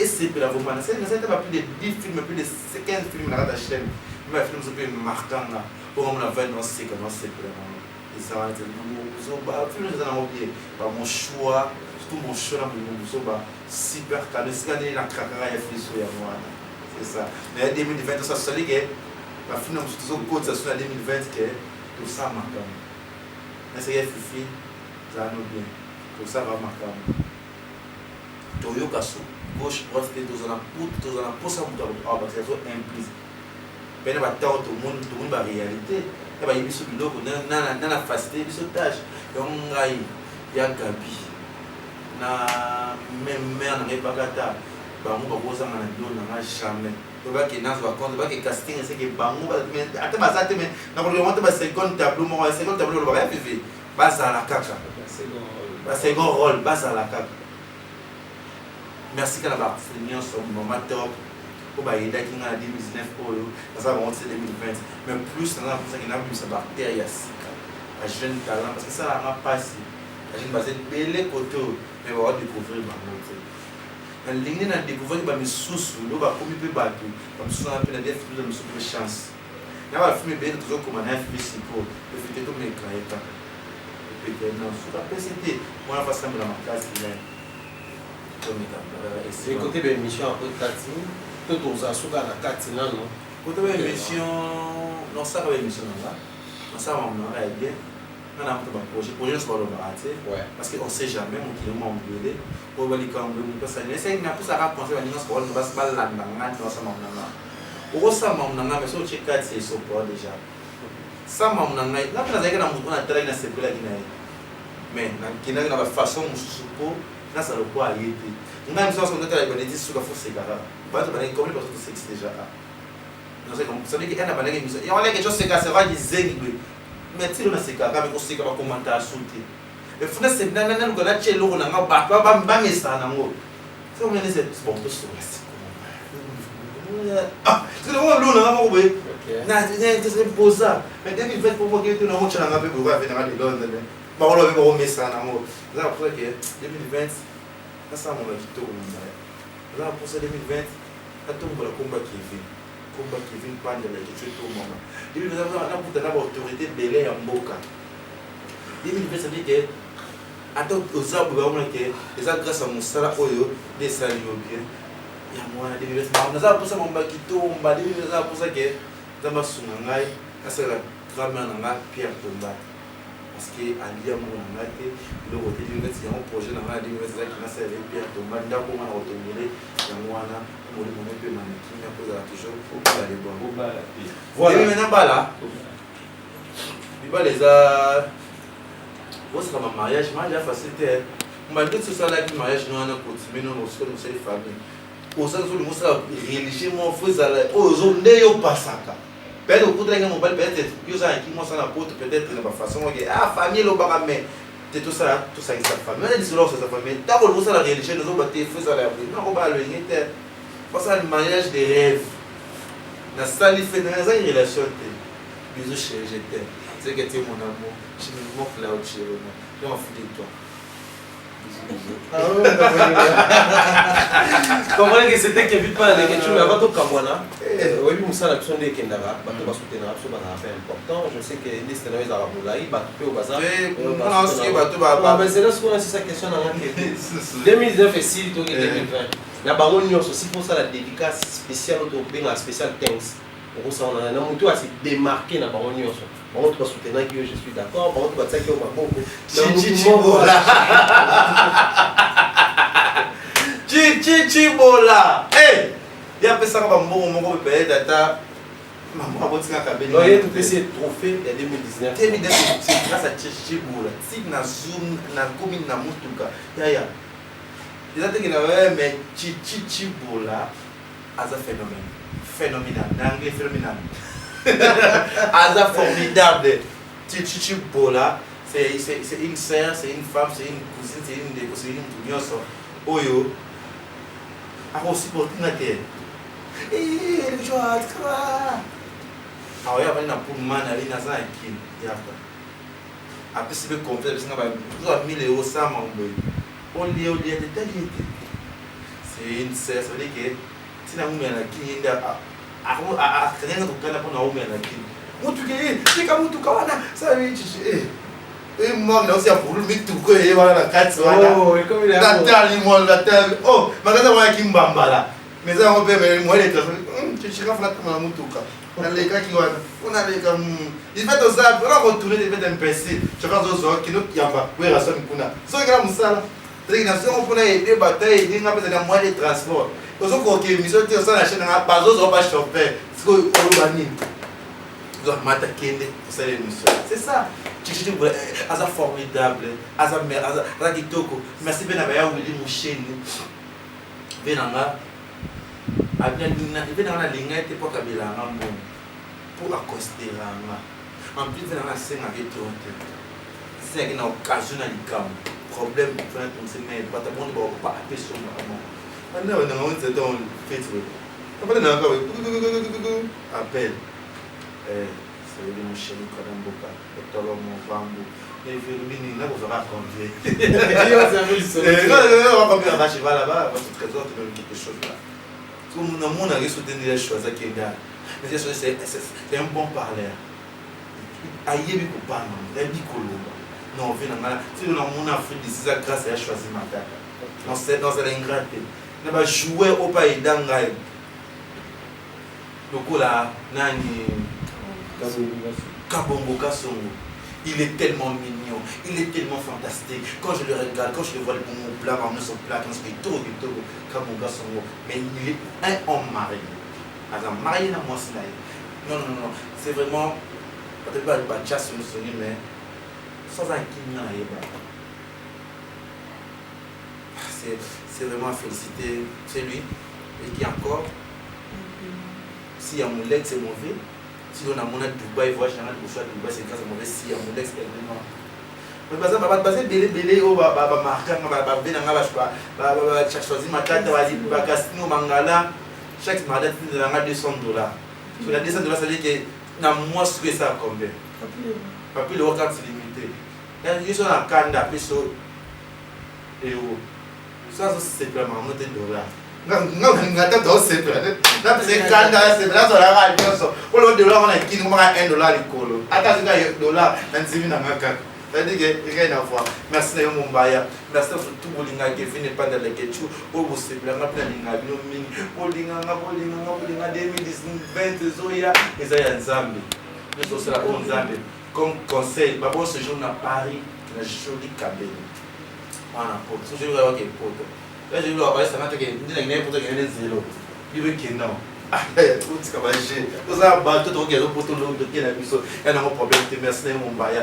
c'est pour la vraiment. C'est pas plus de 10 films, plus de 15 films dans la chaîne. Mais les films sont plus marquants. Pour moi, on a 20 ans, c'est comme ça. Et ça va être film, je n'ai oublié. Mon choix, surtout mon choix, super calme. C'est quand il y a un craquage, il y a un sur moi. C'est ça. Mais 2020, ça se dit que le film, c'est toujours court, ça se dit 2020, que tout ça marquant. Mais c'est Fifi, ça nous bien. Tout ça va marquer. Toyo Kassou, gauche, droite, tous en a pour ça, parce que c'est impliqué. Mais il y a tout le monde la réalité. Il y a des choses qui sont la facilité, des tâches. Il y a Gabi. Même mère n'a pas gâté. Bango ba koza na ndo na jamais. To ba ke nazo compte ba ke casting c'est que bango ba ate ba ça te mais na ko le monte ba second tableau mo second tableau le ba FV. Ba za la kaka. Second rôle, base à la carte. Merci à la Barcelone, son moment top. Pour aider qui a 2019, ça va monter 2020. Mais plus, on a pour ça qu'il a vu sa bactérie, un jeune talent, parce que ça n'a pas passé. La jeune base est belle côté, mais on va découvrir ma montée. En ligne, on a découvert que mes sous-sous, on va commis peu battu, comme ça, on a des films de mes chance. On va filmer bien, toujours comme un FBC pour le faire tout mes clairs. Non, sur la PCT, moi, on va faire la classe. Et côté de l'émission, après 4 ans, tout aux assoupes à la 4 ans, non? Côté de l'émission, non, ça va l'émission là. Non, ça va bien. On a un projet, c'est pas le baraté. Parce qu'on ne sait jamais, on qui est mon bleu. On va aller quand on veut, parce que c'est une chose à raconter, on va se battre là, on va se battre. On va se battre, mais si on check 4, c'est support déjà. Ça m'a dit, là, on a dit qu'on a travaillé dans ce pays-là. Mais on a une façon de se souper, là, ça le quoi y était. On a une façon de travailler, on a dit sur la force égale. Pas de manière comme les personnes de sexe déjà. Ça veut dire qu'il y a une manière de il y a quelque chose qui se va dire, mais si on a ce cas, mais on sait qu'on va commenter à sauter. Et faut que c'est dans le cas là, tu es là, on a pas mis ça dans l'eau. C'est on a dit c'est bon, tout ça. Ah, c'est le moment où on a mangé. C'est posé. Mais 2020 pour moi qui était dans mon channel, on a pouvoir venir à Londres. Bah on avait remis ça dans l'eau. Là pour ça que 2020, ça mon acquitté au monde. Là pour ça 2020, attends pour le combat qui vient. Combat qui vient pas de la tuer tout le monde. 2020 on a pour d'avoir autorité belé en Moka. 2020 ça dit que attends aux arbres on que les grâce à mon salaire des salaires bien. Ya mwana de bibes ma naza pour ça mon bakito mba de bibes za pour ça que za masunga ngai asa la grama na nga Pierre Tomba parce que alia mo na ngate le côté de bibes ya un projet na nga de bibes za qui na serve Pierre Tomba ndako na otomele ya mwana mo le mo pe maniki na poza toujours pour aller bon voilà maintenant bala biba les a what's comme mariage facilité mba tout ça là qui mariage non na continuer non aussi comme c'est famille. Pour ça, nous sommes religieux, mon frère, aux hommes, nous passons. Peut-être au bout de la mobile, peut-être, il y a qui m'ont la porte, peut-être, de ma façon, ah, famille, le baramé, c'est tout ça, c'est sa famille. On a dit cela, c'est sa famille. Tant qu'on voit la religion, nous avons battu, feu, ça l'a pris. Non, on va le faire. Parce que le mariage des rêves. Dans ça, il fait dans une relation. Bisous, chérie, je t'aime. C'est que tu es mon amour. Je me moque là où tu es. Je m'en fous de toi. Comprenez que c'était que vite pas avec quelque chose avant tout Kamwana. Oui, nous ça la question de Kendara, bateau va soutenir absolument un appel important. Je sais que les scénarios arabes bateau au bazar. Non, c'est bateau va. Mais c'est là ce qu'on a sa question dans la 2019 et si tout 2020. La baronne nous aussi pour ça la dédicace spéciale au bien spécial thanks. On s'en a un tout assez démarqué dans la baronne nous. On va soutenir que je suis d'accord, on va dire que on va beaucoup. Chichibola. Hey, il y a personne qui va me payer data. Maman va dire que non, il y a tout ces trophées de 2019. 2019, c'est grâce à Chichibola. Si na zoom na commune na mutuka. Ya. Les autres qui n'avaient mais Chichibola as un phénomène. Phénoménal. En anglais phénoménal. As un formidable. Chichibola, c'est une sœur, c'est une femme, c'est une cousine, c'est une tugnose. Oyo. A aussi porté na terre. Le joie, quoi. Ah, il y a un pour man, il y a un qui. Après, c'est le complet, parce que 1000 euros, ça m'a envoyé. On lit, c'est une sœur, ça veut dire que si on a un qui, il y a rien à faire pour un qui. Mutuke, c'est comme Mutuka, ça veut dire. Et moi, là aussi, pour le mythe, tout quoi, voilà la carte. Oh, comme il est la terre, la terre. Oh, mais quand on a qui mbamba là. Mais ça, on peut me moi, les trucs. Tu sais, on a comme un Mutuka. On a les gars qui vont. On a les gars. Il fait tout ça, on va retourner, il fait un PC. Je pense aux autres qui nous y a pas. Oui, la somme qu'on a. C'est comme ça. C'est que on peut aider bataille, il y a besoin de moyens de transport. Aux autres qui mission de ça la chaîne à pas aux autres pas choper. C'est qu'on va venir. C'est ça. C'est formidable. Merci bien d'avoir voulu mon chaîne. Benanga. Benanga la ligne était pas kabila ngambo. Pour accoster là. En plus benanga senga veto. C'est une occasion à l'icam. Problème pour un semaine. Pas de monde va pas appeler sur moi. On a on s'est dans Facebook. Après on a appel. C'est le chien de Kadamboka, le talon mon bambou. Et je vais vous raconter. On va combien de cheval là-bas, parce que trésor, tu veux quelque chose là. Tout le monde a soutenu les choses qui est là. Mais c'est un bon parleur. Aïe, il faut pas, il est bicolo. Non, on vient là. Si nous avons Afrique, c'est ça grâce à choisir ma tête. Non, c'est l'ingraté. On va jouer au pays d'Angaï. Donc là, Nani. Kabongo Kasongo, il est tellement mignon, il est tellement fantastique. Quand je le regarde, quand je le vois le bon plat, on son plat, on se fait tout, Kabongo Kasongo. Mais il est un homme marié. Alors, marié dans moi, c'est non, c'est vraiment, peut-être pas le chasse sur le sonnet, mais sans un kinya. C'est vraiment à féliciter. C'est lui. Et qui encore, si un moulin, c'est mauvais. Si on a mon Dubaï, voit Chanel pour choisir Dubaï, c'est grâce à mauvais si on l'ex également. Mais par exemple, basé belé au marquant, choisir ma carte, va casino mangala, chaque matin, tu as $200. Sur la $200, ça veut dire que dans moi, ce que ça combien. Papier, le workout c'est limité. Il y a un candidat, puis et ça, c'est vraiment $1. Non, c'est pas. Là, c'est quand c'est là, sur la radio. Pour le dollar, on a qui nous a $1 l'école. Attends, c'est $1, dans 10 000 ans. Ça veut dire que rien à voir. Merci à Mumbaya. Merci à tout le monde qui finit pas dans les ketchup. Pour vous, c'est bien. On a plein de lignes. On a 2019, Zoya. Et ça y est, Zambie. Nous sommes là pour Zambie. Comme conseil, bon séjour à Paris, une jolie cabine. On a pour. Ce jour là, ok, pour. Là, je vais voir, ça m'a dit que n'importe quel zéro. Il veut qu'il non. Ah, tout ce que j'ai. Tout ça, tout le monde pour tout le monde qui est la mission. Il y a un problème, merci mon bail.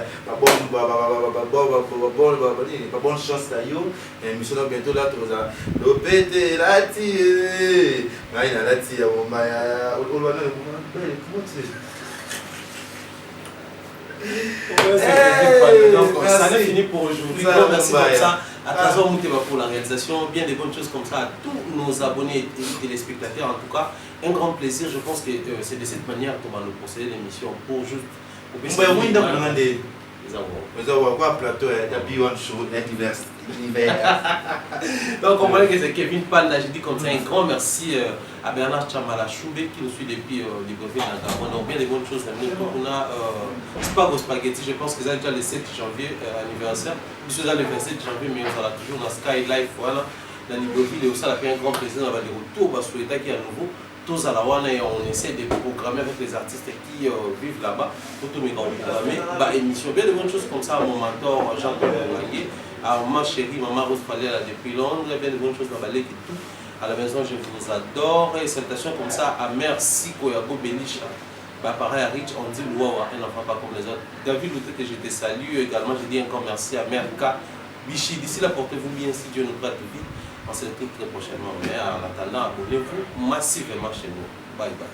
Bonne chance d'ailleurs. Et mission bientôt là, tout ça. Le pété, la tire. Il y a la tire, mon bail. Comment tu Donc, ça c'est fini pour aujourd'hui. Merci comme ça. À travers pour la réalisation, bien des bonnes choses comme ça à tous nos abonnés et téléspectateurs. En tout cas, un grand plaisir. Je pense que c'est de cette manière qu'on va nous procéder l'émission pour juste. Plateau, donc on voit que c'est Kevin Panda, j'ai dit comme ça un grand merci à Bernard Chamala Choube qui nous suit depuis Libreville dans Gabon. Donc bien des bonnes choses. On a Spag au Spaghetti, je pense que c'est déjà le 7 janvier anniversaire. Monsieur le 27 janvier, mais on sera toujours dans Sky Life, voilà, dans Libreville. Et aussi, ça a fait un grand plaisir d'avoir des retours sur l'État qui est à nouveau. Tous à la one et on essaie de programmer avec les artistes qui vivent là-bas pour tout programmer émission bien de bonnes choses comme ça à mon mentor Jean Laguier, à ma chérie maman Rose Palais depuis Londres, bien de bonnes choses dans Balek et tout à la maison. Je vous adore et salutations comme ça à Merci Koyago Belisha, pareil à Rich on dit Louawa, un enfant pas comme les autres. David Louté que je te salue également, je dis encore merci à Merka Bichi. D'ici là portez-vous bien si Dieu nous prête vite. On se retrouve très prochainement. Mais en attendant, abonnez-vous massivement chez nous. Bye bye.